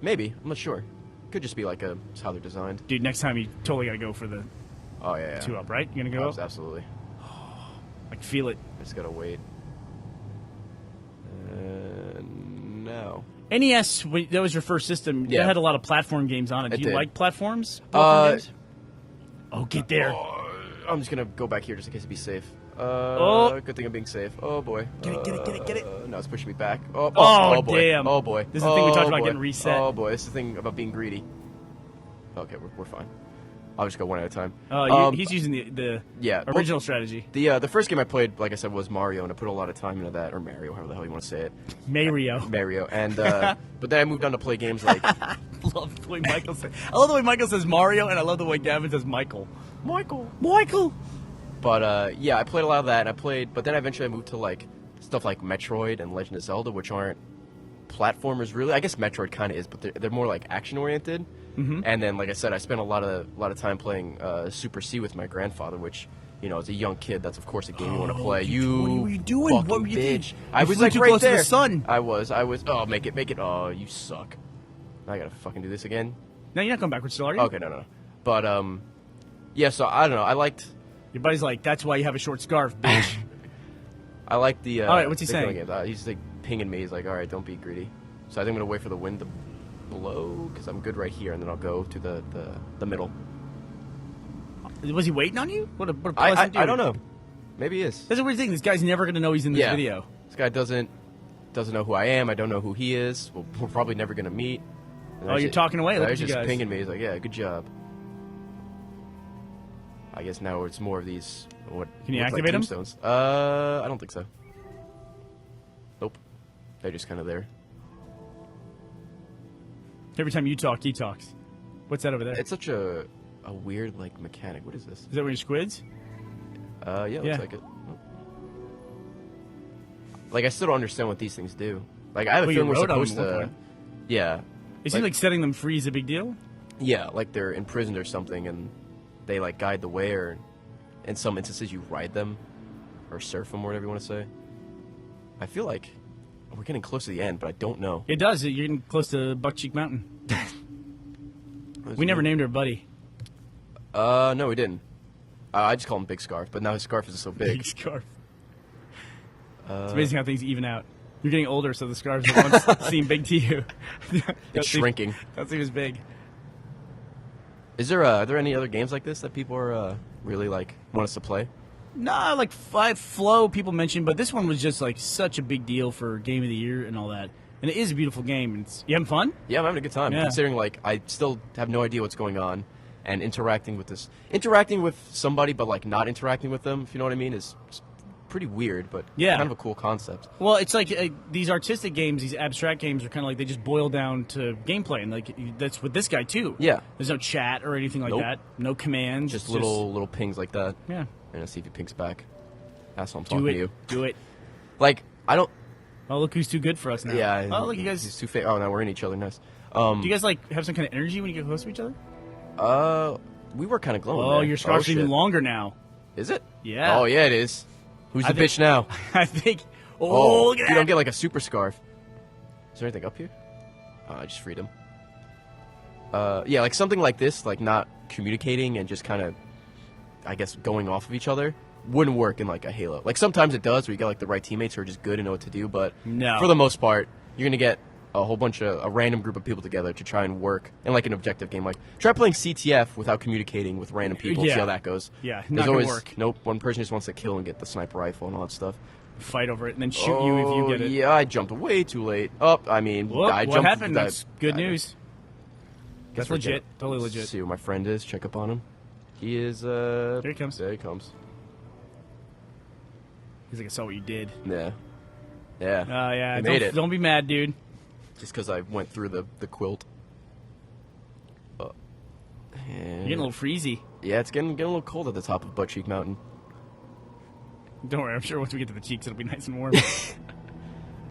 Maybe, I'm not sure. Could just be like just how they're designed. Dude, next time you totally gotta go for the Oh yeah. 2 up, right? You gonna go up? Absolutely. I can feel it. I just gotta wait. NES, that was your first system. Yeah. That had a lot of platform games on it. Do you did. like platforms? Platform games? Oh, get there. I'm just gonna go back here just in case to be safe. Good thing I'm being safe. Oh boy. Get it. No, it's pushing me back. Oh, boy. damn. Oh boy. This is the thing we talked about boy. getting reset. Oh boy, this is the thing about being greedy. Okay, we're fine. I'll just go one at a time. He's using the yeah, original strategy. The first game I played, like I said, was Mario, and I put a lot of time into that, or Mario, however the hell you want to say it. Mario. And but then I moved on to play games like I love the way Michael says. I love the way Michael says Mario, and I love the way Gavin says Michael. Michael. But yeah, I played a lot of that, and but then eventually I moved to like stuff like Metroid and Legend of Zelda, which aren't platformers really. I guess Metroid kind of is, but they're more like action oriented. Mm-hmm. And then, like I said, I spent a lot of time playing Super C with my grandfather, which, you know, as a young kid, that's of course a game you want to play. What were you doing? Fucking What were you doing? bitch! I was flew like too right close to there. the sun. I was. Oh, make it. Oh, you suck. I gotta fucking do this again. No, you're not going backwards still, are you? Okay, no. But yeah. So I don't know. I liked. Your buddy's like, that's why you have a short scarf, bitch. I like the. All right, what's he the killing saying? games. He's like pinging me. He's like, all right, don't be greedy. So I think I'm gonna wait for the wind to blow because I'm good right here, and then I'll go to the middle. Was he waiting on you? What a I pleasant dude. don't know. Maybe he is. That's a weird thing. This guy's never going to know he's in this video. This guy doesn't know who I am. I don't know who he is. We're probably never gonna meet. And You're talking away. Look at He's you just guys. pinging me. He's like, yeah, good job. I guess now it's more of these. What Can you look like activate 'em? tombstones. I don't think so. Nope. They're just kind of there. Every time you talk, he talks. What's that over there? It's such a weird like mechanic. What is this? Is that where your squids? Yeah, looks like it. Oh. Like I still don't understand what these things do. Like I have a Well, you feeling we're rode on them supposed at one to. point. Yeah. It seems like setting them free is a big deal. Yeah, like they're imprisoned or something, and they like guide the way, or in some instances you ride them, or surf them, or whatever you want to say. I feel like we're getting close to the end, but I don't know. It does. You're getting close to Buck Cheek Mountain. We never named her Buddy. No, we didn't. I just call him Big Scarf, but now his scarf is so big. Big scarf. It's amazing how things even out. You're getting older, so the scarves that once seemed big to you. It's shrinking. That seems big. Is there are there any other games like this that people are really like want us to play? Nah, like Flow people mentioned, but this one was just like such a big deal for Game of the Year and all that. And it is a beautiful game. You having fun? Yeah, I'm having a good time. Yeah. Considering like I still have no idea what's going on, and interacting with somebody, but like not interacting with them, if you know what I mean, is pretty weird, but Yeah. kind of a cool concept. Well, it's like these artistic games, these abstract games are kind of like they just boil down to gameplay, and like that's with this guy too. Yeah. There's no chat or anything like Nope. that. No commands. Just little pings like that. Yeah. And let's see if he pings back. That's what I'm Do talking it. to you. Do it. Like I don't. Oh, look who's too good for us now. Yeah. Oh, look, you guys. He's too fake. Oh, now we're in each other. Nice. Do you guys like have some kind of energy when you get close to each other? We were kind of glowing. Oh, there. your scarf's even shit. longer now. Is it? Yeah. Oh yeah, it is. Who's the think- bitch now? I think. Oh, look at you that. don't get like a super scarf. Is there anything up here? Oh, I just freed him. Yeah, like something like this, like not communicating and just kind of, I guess, going off of each other, wouldn't work in like a Halo. Like sometimes it does, where you get like the right teammates who are just good and know what to do. But No. for the most part, you're gonna get a whole bunch of a random group of people together to try and work in like an objective game. Like try playing CTF without communicating with random people. See Yeah. how that goes. Yeah, not There's gonna always work. nope. One person just wants to kill and get the sniper rifle and all that stuff. Fight over it and then shoot you if you get it. Yeah, I jumped way too late. Oh, I mean, Whoop, I what jumped. happened? That's good news. Guess That's we're legit. good. Totally Let's legit. see who my friend is. Check up on him. He is. There he comes. There he comes. He's like, I saw what you did. Yeah. Yeah. Yeah. I made it. Don't be mad, dude. Just because I went through the quilt. You're getting a little freezy. Yeah, it's getting a little cold at the top of Butt Cheek Mountain. Don't worry. I'm sure once we get to the cheeks, it'll be nice and warm. All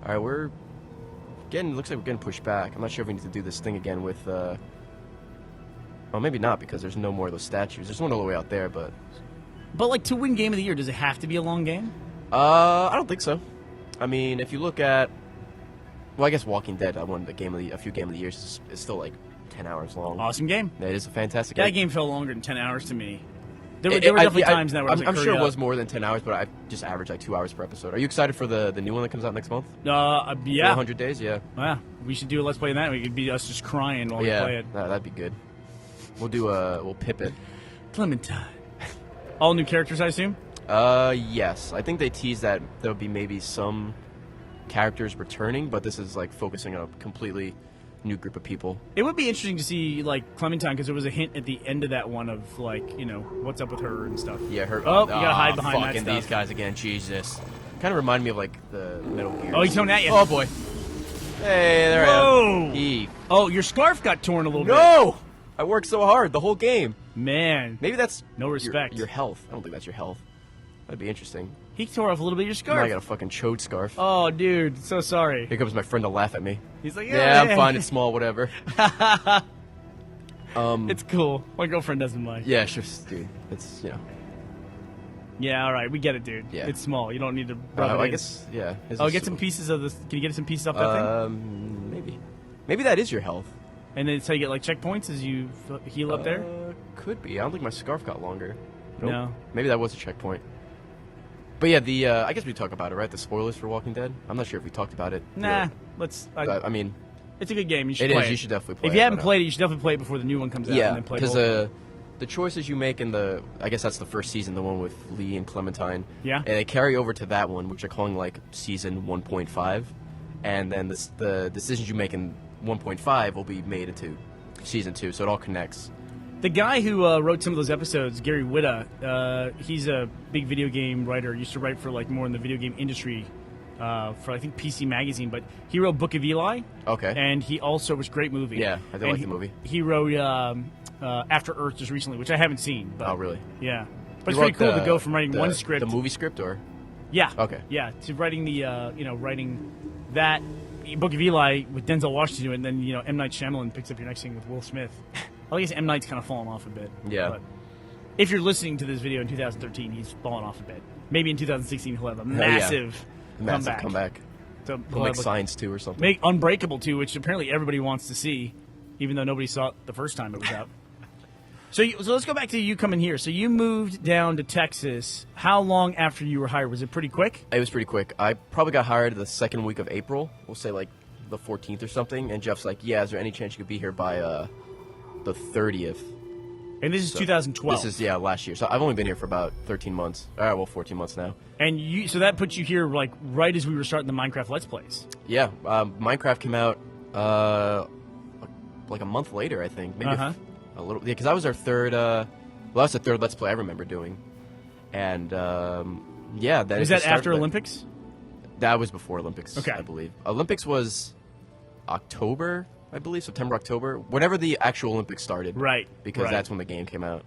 right, we're getting. Looks like we're getting pushed back. I'm not sure if we need to do this thing again with. Well, maybe not because there's no more of those statues. There's one all the way out there, but. But like to win Game of the Year, does it have to be a long game? I don't think so. I mean, if you look at. Well, I guess Walking Dead, I won a few Game of the Years. Is still like 10 hours long. Awesome game. It is a fantastic That game. game felt longer than 10 hours to me. There were definitely times that where I'm sure it was more than 10 hours, but I just averaged like 2 hours per episode. Are you excited for the new one that comes out next month? Yeah. 100 days, yeah. Yeah, we should do a Let's Play in that. It could be us just crying while we play it. That'd be good. We'll pip it. Clementine. All new characters, I assume? Yes. I think they teased that there'll be maybe some characters returning, but this is like focusing on a completely new group of people. It would be interesting to see like Clementine, because there was a hint at the end of that one of like, what's up with her and stuff. Yeah, her. Oh, you gotta hide behind that fucking stuff. these guys again. Jesus. Kind of reminded me of like the Metal Gear. Oh, he's coming at you. Oh boy. Hey, there Whoa. I am. Oh, your scarf got torn a little bit. No! I worked so hard the whole game. Man. Maybe that's No respect. Your health. I don't think that's your health. That'd be interesting. He tore off a little bit of your scarf. Now I got a fucking chode scarf. Oh, dude, so sorry. Here comes my friend to laugh at me. He's like, Yeah, I'm fine. It's small, whatever. It's cool. My girlfriend doesn't mind. Yeah, sure, dude. It's Yeah, all right, we get it, dude. Yeah. It's small. You don't need to rub it I in. guess yeah. Oh, get some pieces of this. Can you get some pieces off that thing? Maybe that is your health. And then it's how you get like checkpoints as you heal up there. Could be. I don't think my scarf got longer. Nope. No. Maybe that was a checkpoint. But yeah, I guess we talk about it, right? The spoilers for Walking Dead. I'm not sure if we talked about it. Nah, really. let's. I mean, it's a good game. You should it play is. it. You should definitely play it. If you haven't played it, you should definitely play it before the new one comes out. Yeah, and then play because both. the choices you make in I guess that's the first season, the one with Lee and Clementine. Yeah. And they carry over to that one, which are calling like season 1.5, and then the decisions you make in 1.5 will be made into season 2, so it all connects. The guy who wrote some of those episodes, Gary Whitta, he's a big video game writer. Used to write for like more in the video game industry for I think PC Magazine, but he wrote Book of Eli. Okay. And he also was a great movie. Yeah, I did like the movie. He wrote After Earth just recently, which I haven't seen. But, Oh, really? Yeah. But You it's pretty wrote cool to go from writing one script. The movie script, or? Yeah. Okay. Yeah, to writing the writing that Book of Eli with Denzel Washington, and then M. Night Shyamalan picks up your next thing with Will Smith. I guess M. Night's kind of fallen off a bit. Yeah. But if you're listening to this video in 2013, he's fallen off a bit. Maybe in 2016 he'll have a massive comeback. So He'll make Signs 2 or something. make Unbreakable 2, which apparently everybody wants to see, even though nobody saw it the first time it was out. So let's go back to you coming here. So you moved down to Texas. How long after you were hired? Was it pretty quick? It was pretty quick. I probably got hired the second week of April. We'll say like the 14th or something. And Jeff's like, "Yeah, is there any chance you could be here by the 30th?" And this is 2012. This is last year. So I've only been here for about 13 months. All right, well, 14 months now. And so that puts you here like right as we were starting the Minecraft Let's Plays. Yeah, Minecraft came out like a month later, I think. Maybe a little. Yeah, because I was our third. That's the third Let's Play I remember doing. And yeah, Was that after Olympics? That was before Olympics. Okay. I believe Olympics was October. I believe September, October, whenever the actual Olympics started. Right. Because that's when the game came out.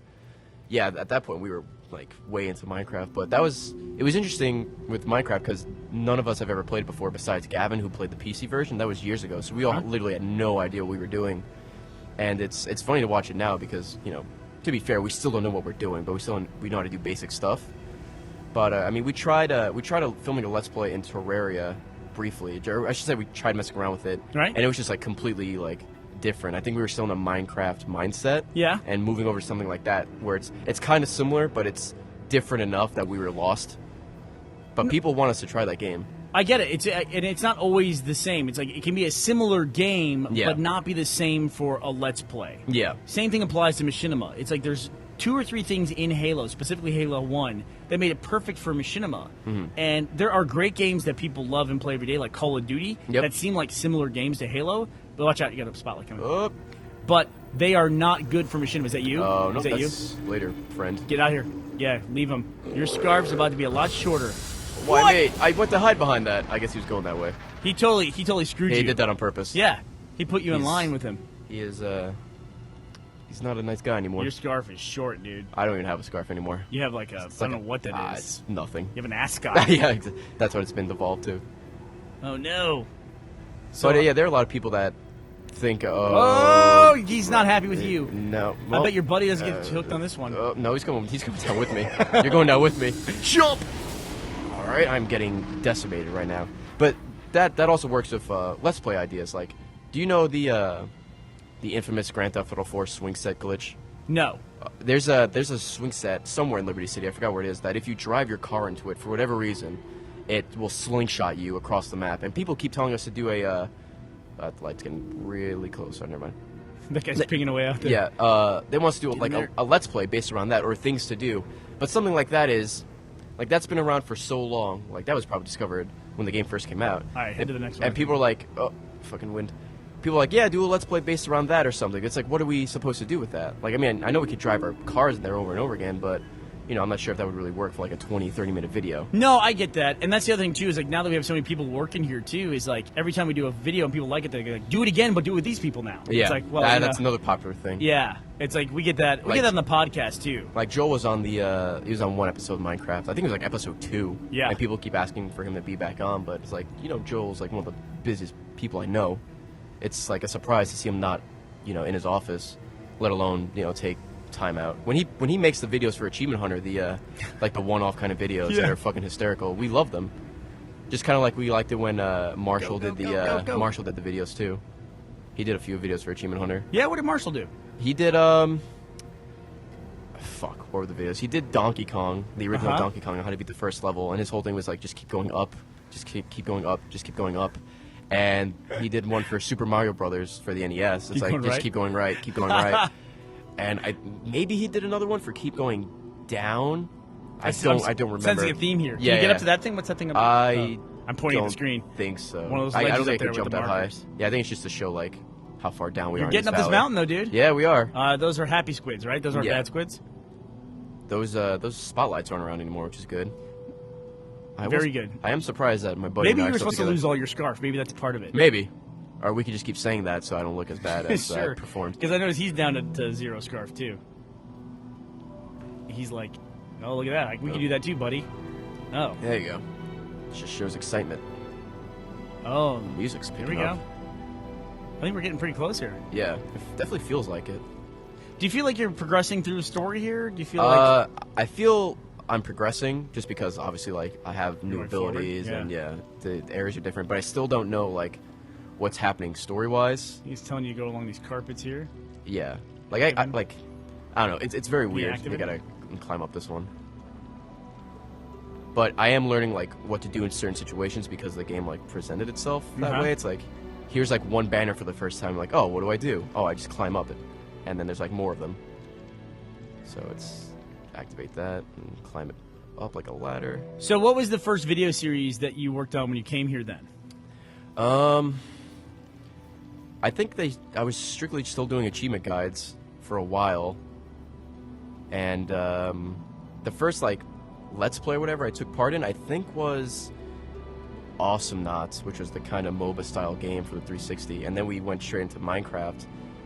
Yeah, at that point we were like way into Minecraft, but it was interesting with Minecraft because none of us have ever played it before besides Gavin, who played the PC version. That was years ago, so we all literally had no idea what we were doing. And it's funny to watch it now because to be fair, we still don't know what we're doing, but we know how to do basic stuff. But I mean, we tried filming a Let's Play in Terraria briefly. I should say we tried messing around with it, right? And it was just like completely like different. I think we were still in a Minecraft mindset, yeah. And moving over to something like that where it's kind of similar, but it's different enough that we were lost. But people want us to try that game. I get it. It's not always the same. It's like it can be a similar game, but not be the same for a Let's Play. Yeah. Same thing applies to Machinima. It's like there's 2 or 3 things in Halo, specifically Halo 1, that made it perfect for Machinima. Mm-hmm. And there are great games that people love and play every day, like Call of Duty, that seem like similar games to Halo. But watch out, you got a spotlight coming. But they are not good for Machinima. Is that you? Oh, no, is that that's you? Later, friend. Get out here. Yeah, leave him. Your scarf's about to be a lot shorter. Why, I went to hide behind that. I guess he was going that way. He totally screwed you. He did that on purpose. Yeah. He put you in line with him. He is, he's not a nice guy anymore. Your scarf is short, dude. I don't even have a scarf anymore. You have like I don't know what that is. It's nothing. You have an ascot. Yeah, that's what it's been devolved to. Oh, no. So, but yeah, there are a lot of people that think, oh, he's not happy with you. No. Well, I bet your buddy doesn't get hooked on this one. No, he's coming down with me. You're going down with me. Jump! All right, I'm getting decimated right now. But that also works with Let's Play ideas. Like, do you know the infamous Grand Theft Auto 4 swing set glitch? No. There's a swing set somewhere in Liberty City. I forgot where it is. That if you drive your car into it for whatever reason, it will slingshot you across the map. And people keep telling us to do a. The light's getting really close. Oh, never mind. That guy's pinging away out there. Yeah. They want us to do like there. a let's play based around that or things to do. But something like that is, like that's been around for so long. Like that was probably discovered when the game first came out. All right, head to the next one. And people are like, oh, fucking wind. People are like, yeah, do a let's play based around that or something. It's like, what are we supposed to do with that? Like, I mean, I know we could drive our cars in there over and over again, but, you know, I'm not sure if that would really work for like a 20, 30-minute video. No, I get that. And that's the other thing, too, is like now that we have so many people working here, too, is like every time we do a video and people like it, they're like, do it again, but do it with these people now. Yeah, It's like, well, that's another popular thing. Yeah. It's like we get that. We Like- get that on the podcast, too. Like Joel was on he was on one episode of Minecraft. I think it was like episode 2. Yeah. And people keep asking for him to be back on, but it's like, you know, Joel's like one of the busiest people I know. It's like a surprise to see him not, you know, in his office, let alone, you know, take time out. When he makes the videos for Achievement Hunter, the like the one-off kind of videos that Yeah. are fucking hysterical, we love them. Just kind of like we liked it when Marshall Go, did go, the go, go. Marshall did the videos too. He did a few videos for Achievement Hunter. Yeah, what did Marshall do? He did fuck, what were the videos? He did Donkey Kong, the original Uh-huh. Donkey Kong, on how to beat the first level, and his whole thing was like just keep going up, just keep going up, just keep going up. And he did one for Super Mario Brothers for the NES. It's Keep like going just right? keep going right, keep going right. And maybe he did another one for keep going down. I don't remember. Sensing a theme here. Can Yeah, you get yeah. up to that thing? What's that thing? I I'm pointing at don't the screen. think so. One of those I ledges don't up think I there could with jump the that high. markers. Yeah, I think it's just to show like how far down we You're are. getting in up this valley. mountain, though, dude. Yeah, we are. Those are happy squids, right? Those aren't Yeah. bad squids? Those spotlights aren't around anymore, which is good. Very good. I am surprised that my buddy. Maybe and I you were are still supposed to together. lose all your scarf. Maybe that's part of it. Maybe, or we could just keep saying that so I don't look as bad as I Sure. performed. Because I noticed he's down to 0 scarf, too. He's like, oh, look at that. We can do that, too, buddy. Oh. There you go. It just shows excitement. Oh. Music's Here picking we go. up. I think we're getting pretty close here. Yeah, it definitely feels like it. Do you feel like you're progressing through the story here? Do you feel like... I feel I'm progressing just because obviously like I have new Going forward, abilities yeah. and the areas are different, but I still don't know like what's happening story wise. He's telling you to go along these carpets here. Yeah, like I don't know. It's very weird. active I it? gotta climb up this one, but I am learning like what to do in certain situations because the game like presented itself that Uh-huh. way. It's like here's like one banner for the first time. Like, oh, what do I do? Oh, I just climb up it, and then there's like more of them. So it's activate that and climb it up like a ladder. So what was the first video series that you worked on when you came here then? I think I was strictly still doing achievement guides for a while, and the first like let's play or whatever I took part in I think was Awesome Knots, which was the kind of MOBA style game for the 360, and then we went straight into Minecraft.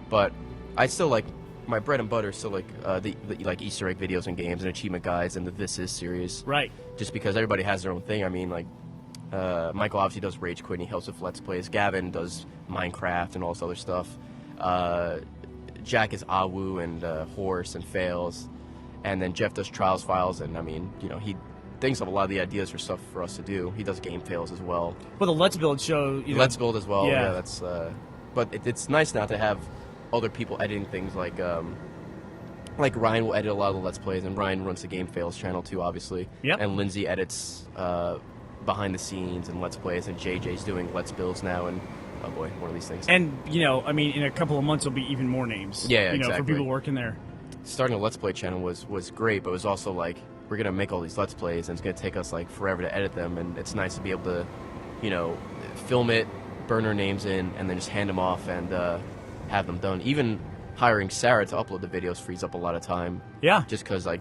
But I still like my bread and butter is still like the like Easter egg videos and games and achievement guides and the This Is series. Right. Just because everybody has their own thing. I mean, like Michael obviously does Rage Quit and he helps with Let's Plays. Gavin does Minecraft and all this other stuff. Jack is Awu and Horse and Fails, and then Jeff does Trials Files. And I mean, you know, he thinks of a lot of the ideas for stuff for us to do. He does Game Fails as well. Well, the Let's Build show... You know, Let's Build as well. Yeah. Yeah, that's. But it's nice now to have other people editing things like Ryan will edit a lot of the Let's Plays, and Ryan runs the Game Fails channel too, obviously. Yep. And Lindsay edits behind the scenes and Let's Plays, and JJ's doing Let's Builds now, and oh boy, one of these things. And, you know, I mean, in a couple of months, there'll be even more names. Yeah, you know, exactly. for people working there. Starting a Let's Play channel was great, but it was also like we're gonna make all these Let's Plays, and it's gonna take us like forever to edit them, and it's nice to be able to, you know, film it, burn our names in, and then just hand them off and have them done. Even hiring Sarah to upload the videos frees up a lot of time. Yeah. Just because like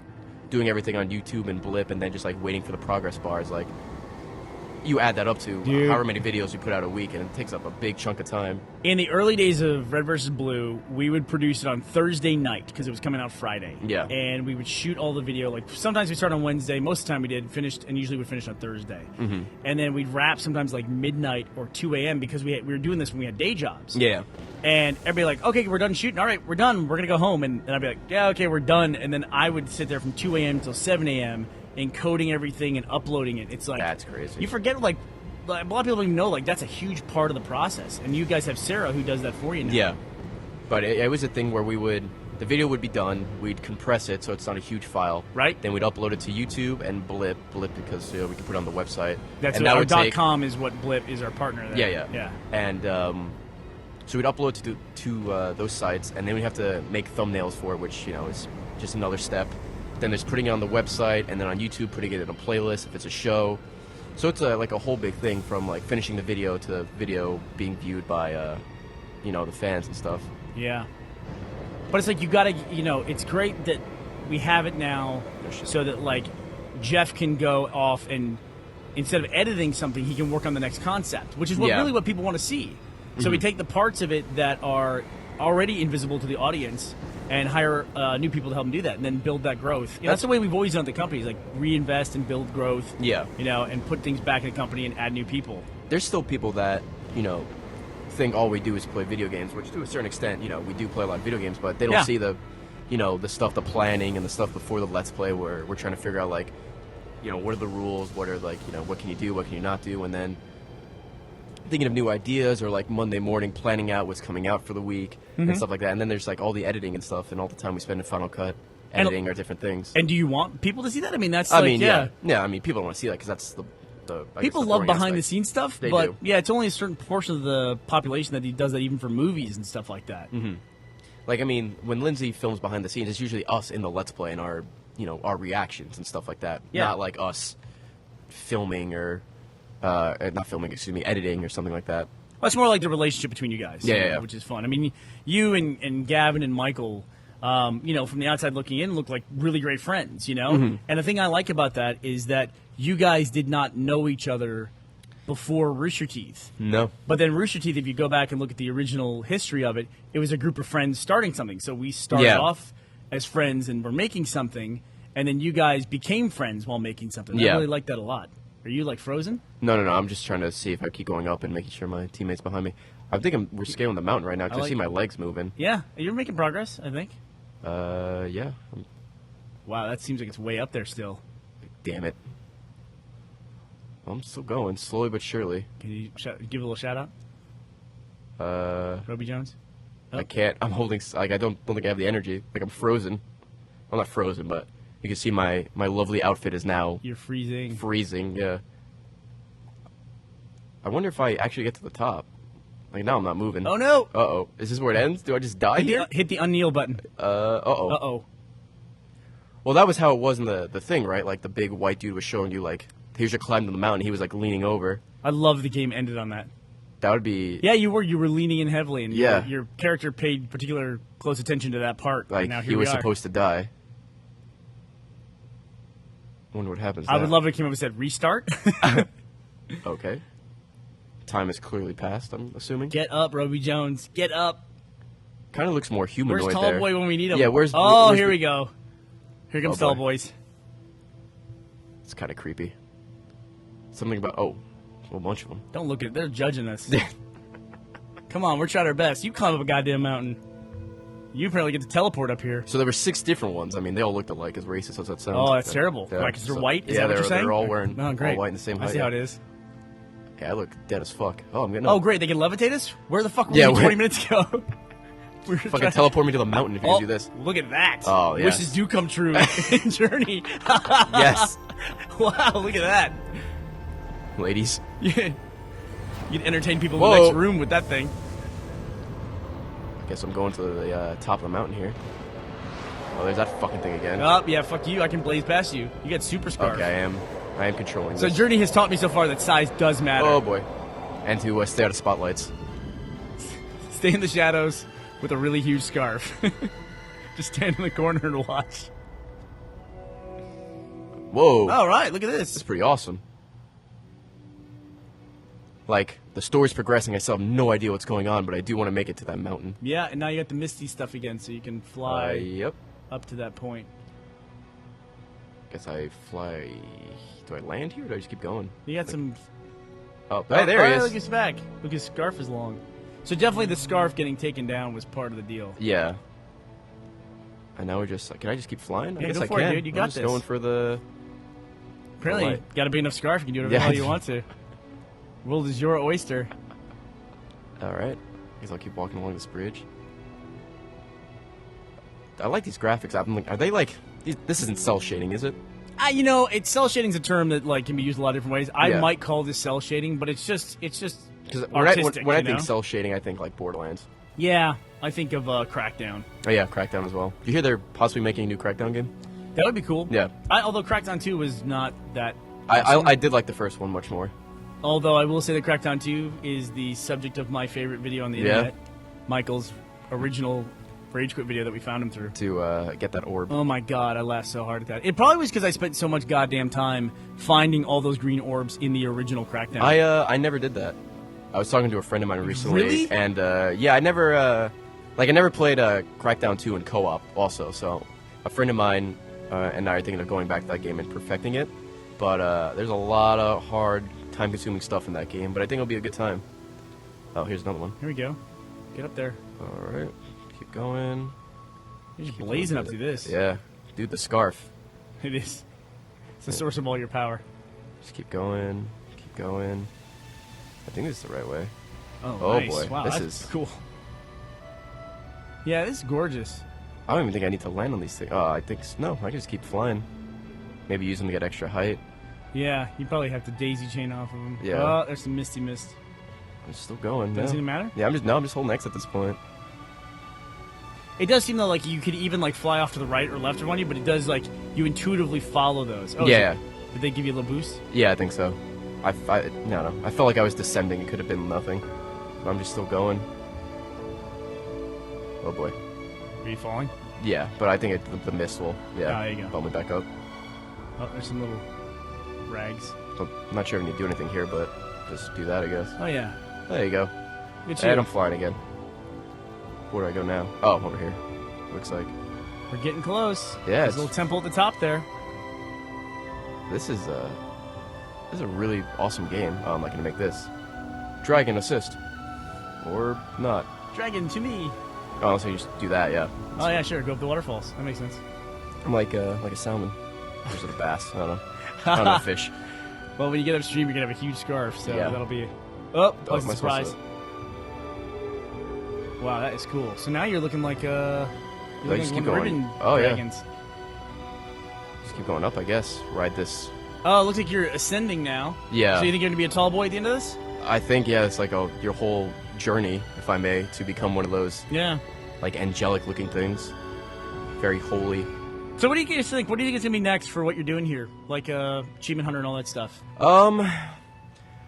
doing everything on YouTube and Blip, and then just like waiting for the progress bars, like you add that up to Dude. however many videos you put out a week, and it takes up a big chunk of time. In the early days of Red vs. Blue, we would produce it on Thursday night because it was coming out Friday. Yeah. And we would shoot all the video. Like sometimes we start on Wednesday. Most of the time we did finished, and usually we'd finish on Thursday. Mm-hmm. And then we'd wrap sometimes like midnight or 2 a.m. because we were doing this when we had day jobs. Yeah. And everybody like, okay, we're done shooting. All right, we're done. We're gonna go home. And I'd be like, yeah, okay, we're done. And then I would sit there from 2 a.m. till 7 a.m. encoding everything and uploading it. It's like That's crazy. You forget like a lot of people don't even know like that's a huge part of the process. And you guys have Sarah who does that for you now. Yeah, but it was a thing where we would the video would be done. We'd compress it so it's not a huge file. Right. Then we'd upload it to YouTube and Blip because we could put it on the website. That's and what, that our would take, .com is what Blip is our partner there. Yeah. And so we'd upload to those sites, and then we'd have to make thumbnails for it, which is just another step. Then there's putting it on the website, and then on YouTube putting it in a playlist if it's a show. So it's like a whole big thing from like finishing the video to the video being viewed by the fans and stuff. Yeah. But it's like you gotta, it's great that we have it now so that like Jeff can go off and instead of editing something, he can work on the next concept, which is really what people want to see. So we take the parts of it that are already invisible to the audience and hire new people to help them do that, and then build that growth. That's the way we've always done it at the company, is like reinvest and build growth. Yeah. And put things back in the company and add new people. There's still people that, think all we do is play video games, which to a certain extent, we do play a lot of video games, but they don't see the, the stuff, the planning and the stuff before the Let's Play where we're trying to figure out, like, what are the rules, what are, like, what can you do, what can you not do, and then thinking of new ideas or, like, Monday morning planning out what's coming out for the week and stuff like that. And then there's, like, all the editing and stuff and all the time we spend in Final Cut editing or different things. And do you want people to see that? I mean, that's Yeah, I mean, people don't want to see that because that's the people love behind the scenes stuff, They but do. yeah, it's only a certain portion of the population that he does that even for movies and stuff like that. Mm-hmm. Like, I mean, when Lindsay films behind the scenes, it's usually us in the Let's Play and our, our reactions and stuff like that. Yeah. Not like us filming or, not filming, excuse me, editing or something like that. Well, it's more like the relationship between you guys, Yeah. which is fun. I mean, you and Gavin and Michael, from the outside looking in, look like really great friends, Mm-hmm. And the thing I like about that is that you guys did not know each other before Rooster Teeth. No. But then Rooster Teeth, if you go back and look at the original history of it, it was a group of friends starting something. So we started off as friends and were making something, and then you guys became friends while making something. I really like that a lot. Are you, like, frozen? No. I'm just trying to see if I keep going up and making sure my teammates behind me. I think we're scaling the mountain right now because I see my legs moving. Yeah, you're making progress, I think. Yeah. Wow, that seems like it's way up there still. Damn it. I'm still going, slowly but surely. Can you give a little shout out? Roby Jones? I can't. I'm holding. Like, I don't think I have the energy. Like, I'm frozen. I'm not frozen, but you can see my lovely outfit is now You're freezing. freezing. Yeah. I wonder if I actually get to the top. Like, now I'm not moving. Oh no! Uh-oh. Is this where it ends? Do I just die here? Hit the unkneel button. Uh-oh. Uh-oh. Well, that was how it was in the thing, right? Like, the big white dude was showing you, like, here's your climb to the mountain. He was, like, leaning over. I love the game ended on that. That would be... Yeah, you were leaning in heavily, and Yeah. your character paid particular close attention to that part. Like, and now here he was we are. supposed to die. Wonder what happens I would now. love if it came up and said restart. Okay. Time has clearly passed, I'm assuming. Get up, Roby Jones. Get up. Kind of looks more humanoid Where's Tall there. Boy when we need him? Yeah, where's... Oh, where's here the- we go. Here comes Oh, Tall boy. Boys. It's kind of creepy. Something about... Oh, a whole bunch of them. Don't look at it. They're judging us. Come on, we're trying our best. You climb up a goddamn mountain. You apparently get to teleport up here. So there were 6 different ones. I mean, they all looked alike, as racist as that sounds. Oh, that's terrible. Yeah, Why, 'cause they're so- white? Is yeah, that what you're saying? they're all wearing Oh, great. all white in the same height. I see how it is. Yeah, I look dead as fuck. Oh, I'm getting Oh, great. They can levitate us? Where the fuck were Yeah, we we're- 20 minutes ago? We were Fucking trying- teleport me to the mountain if you Oh, can do this. look at that. Oh, yes. Wishes do come true in Journey. Yes. Wow, look at that. Ladies. Yeah. You'd entertain people in the Whoa. next room with that thing. Guess I'm going to the top of the mountain here. Oh, there's that fucking thing again. Oh, yeah, fuck you. I can blaze past you. You get super scarf. Okay, I am controlling So this. Journey has taught me so far that size does matter. Oh, boy. And to stay out of spotlights. Stay in the shadows with a really huge scarf. Just stand in the corner and watch. Whoa. All right, look at This is this. pretty awesome. Like, the story's progressing. I still have no idea what's going on, but I do want to make it to that mountain. Yeah, and now you got the misty stuff again, so you can fly Yep. up to that point. Guess I fly... Do I land here or do I just keep going? You got some... Oh, hey, there he Look, is. his back. Look, his scarf is long. So definitely the scarf getting taken down was part of the deal. Yeah. And now we're just... Can I just keep flying? I Yeah, guess go I for it, can. dude. You I'm got just this. going for the... Apparently, Alright. got to be enough scarf. You can do whatever Yeah. the hell you want to. World is your oyster. Alright. Guess I'll keep walking along this bridge. I like these graphics. I'm like, are they like? This isn't cell shading, is it? You know, it's cell shading's a term that like can be used a lot of different ways. I Yeah. might call this cell shading, but it's just Because artistic. when I you know? think cell shading, I think like Borderlands. Yeah, I think of Crackdown. Oh yeah, Crackdown as well. You hear they're possibly making a new Crackdown game? That would be cool. Yeah. Although Crackdown 2 was not that awesome. I did like the first one much more. Although I will say that Crackdown 2 is the subject of my favorite video on the Yeah? internet. Michael's original Rage Quit video that we found him through. To get that orb. Oh my god, I laughed so hard at that. It probably was because I spent so much goddamn time finding all those green orbs in the original Crackdown. I never did that. I was talking to a friend of mine recently, Really? and yeah, I never played Crackdown 2 in co-op. Also, so a friend of mine and I are thinking of going back to that game and perfecting it. But there's a lot of hard, time-consuming stuff in that game. But I think it'll be a good time. Oh, here's another one. Here we go. Get up there. All right, keep going. You're just blazing up through this. Yeah, dude, the scarf. It is. It's the source of all your power. Just keep going, keep going. I think this is the right way. Oh, nice. boy, Wow, this that's is- cool. Yeah, this is gorgeous. I don't even think I need to land on these things. Oh, I think no. I can just keep flying. Maybe use them to get extra height. Yeah, you probably have to daisy chain off of them. Yeah. Oh, there's some misty mist. I'm still going. Doesn't yeah. it matter? Yeah, I'm just holding X at this point. It does seem though like you could even like fly off to the right or left of one of you, but it does like you intuitively follow those. Oh, Yeah. so did they give you a little boost? Yeah, I think so. No. I felt like I was descending. It could have been nothing. But I'm just still going. Oh boy. Are you falling? Yeah, but I think the mist will. Yeah. Ah, there you go. Bump me back up. Oh, there's some little rags. So I'm not sure if I need to do anything here, but just do that, I guess. Oh yeah. There you go. Good And I'm shit. flying again. Where do I go now? Oh, over here. Looks like. We're getting close. Yeah, There's it's- a little temple at the top there. This is a really awesome game. Oh, I'm not gonna make this. Dragon assist. Or not. Dragon to me. Oh, so you just do that, yeah. Oh yeah, sure. Go up the waterfalls. That makes sense. I'm like a salmon. Or is it a bass? I don't know. I don't know fish. Well, when you get upstream, you're gonna have a huge scarf, so Yeah. that'll be. Oh, am pleasant I supposed surprise! Wow, that is cool. So now you're looking like You're I looking just like keep one of the going? ribbon Oh, yeah. dragons. Just keep going up, I guess. Ride this. Oh, it looks like you're ascending now. Yeah. So you think you're gonna be a tall boy at the end of this? I think, yeah, it's like your whole journey, if I may, to become one of those, Yeah. like, angelic-looking things. Very holy. So what do you guys think? What do you think is gonna be next for what you're doing here? Like Achievement Hunter and all that stuff.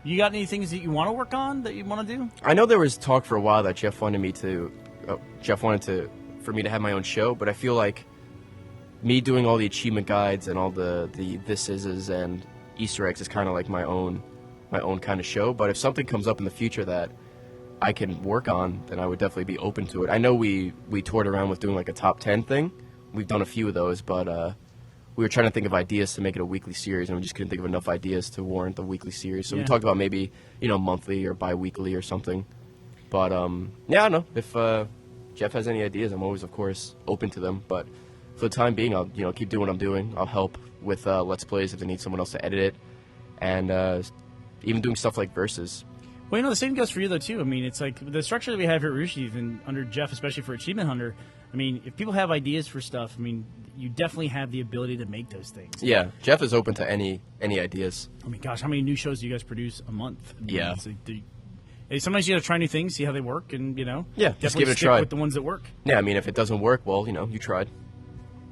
You got any things that you want to work on that you want to do? I know there was talk for a while that Jeff wanted for me to have my own show, but I feel like me doing all the achievement guides and all the this is and Easter eggs is kind of like my own kind of show. But if something comes up in the future that I can work on, then I would definitely be open to it. I know we toured around with doing like a top 10 thing. We've done a few of those, but we were trying to think of ideas to make it a weekly series, and we just couldn't think of enough ideas to warrant the weekly series. So we Yeah. talked about maybe monthly or bi-weekly or something. But yeah, I don't know if Jeff has any ideas. I'm always, of course, open to them. But for the time being, I'll keep doing what I'm doing. I'll help with Let's Plays if they need someone else to edit it, and even doing stuff like verses. Well, the same goes for you though too. I mean, it's like the structure that we have here at Rooster Teeth and under Jeff, especially for Achievement Hunter. I mean, if people have ideas for stuff, I mean, you definitely have the ability to make those things. Yeah, Jeff is open to any ideas. I mean, gosh, how many new shows do you guys produce a month? I mean, Yeah. it's like, sometimes you got to try new things, see how they work, and Yeah, just definitely give it a stick try. with the ones that work. Yeah, I mean, if it doesn't work, well, you tried.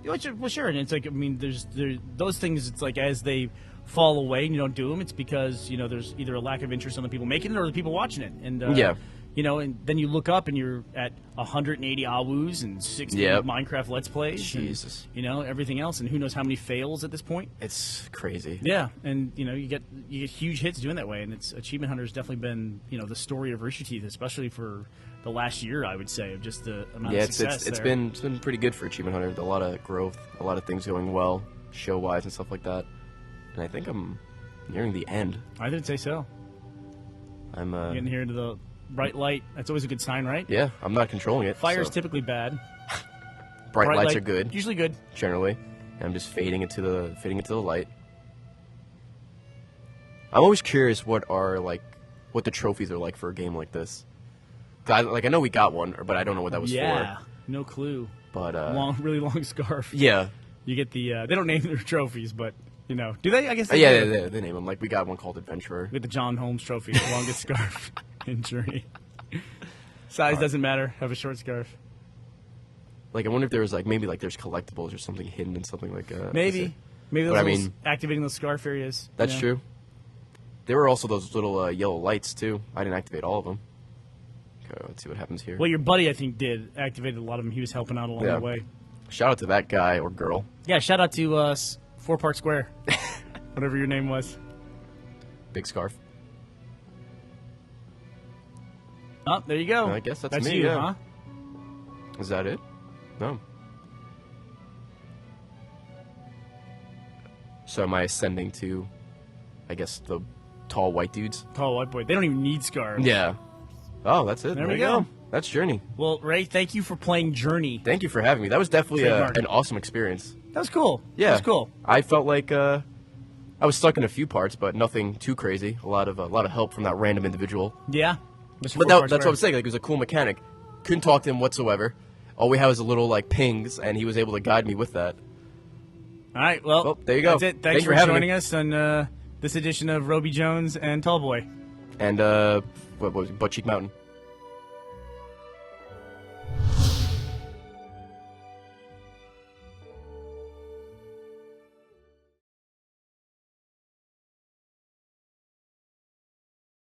Well, sure, and it's like I mean, there's those things. It's like as they fall away and you don't do them, it's because there's either a lack of interest on the people making it or the people watching it, and Yeah. and then you look up and you're at 180 AWUs and 60 Yep. Minecraft Let's Plays, Jesus. and, everything else, and who knows how many fails at this point. It's crazy. Yeah, and you get huge hits doing that way, and it's Achievement Hunter has definitely been the story of Rooster Teeth, especially for the last year, I would say, of just the amount Yeah, of success it's there. been pretty good for Achievement Hunter. A lot of growth, a lot of things going well, show wise and stuff like that. And I think I'm nearing the end. I didn't say so. I'm Getting here into the bright light. That's always a good sign, right? yeah, I'm not controlling it. Fire's so typically bad. bright lights light, are good Usually good. generally. And I'm just fading into the light. I'm always curious what the trophies are like for a game like this. 'Cause I know we got one, but I don't know what that was Yeah. No clue. But really long scarf. yeah, You get the. They don't name their trophies, but do they? I guess. yeah, do. they name them. Like we got one called Adventurer. We get the John Holmes Trophy, the longest scarf in Journey. Size doesn't matter. Have a short scarf. Like I wonder if there was like maybe like there's collectibles or something hidden in something like Maybe those But I little mean- activating those scarf areas. That's true. There were also those little yellow lights too. I didn't activate all of them. Okay, let's see what happens here. Well, your buddy, I think, did activated a lot of them. He was helping out along Yeah. the way. Shout out to that guy or girl. Yeah, shout out to 4 Park Square, whatever your name was. Big scarf. Oh, there you go. I guess that's me, you, yeah. huh? Is that it? No. So am I ascending to, I guess, the tall white dudes? Tall white boy. They don't even need scarves. Yeah. Oh, that's it. There we you go. That's Journey. Well, Ray, thank you for playing Journey. Thank you for having me. That was definitely Trademark. an awesome experience. That was cool. Yeah. That was cool. I felt like I was stuck in a few parts, but nothing too crazy. A lot of help from that random individual. Yeah. Mr. But 4 Park that's what Square. I'm saying. Like, it was a cool mechanic. Couldn't talk to him whatsoever. All we had was a little like pings, and he was able to guide me with that. All right. Well, there you go. That's it. Thanks Thanks for for having joining me. us on this edition of Roby Jones and Tallboy. And what was it? Butt Cheek Mountain.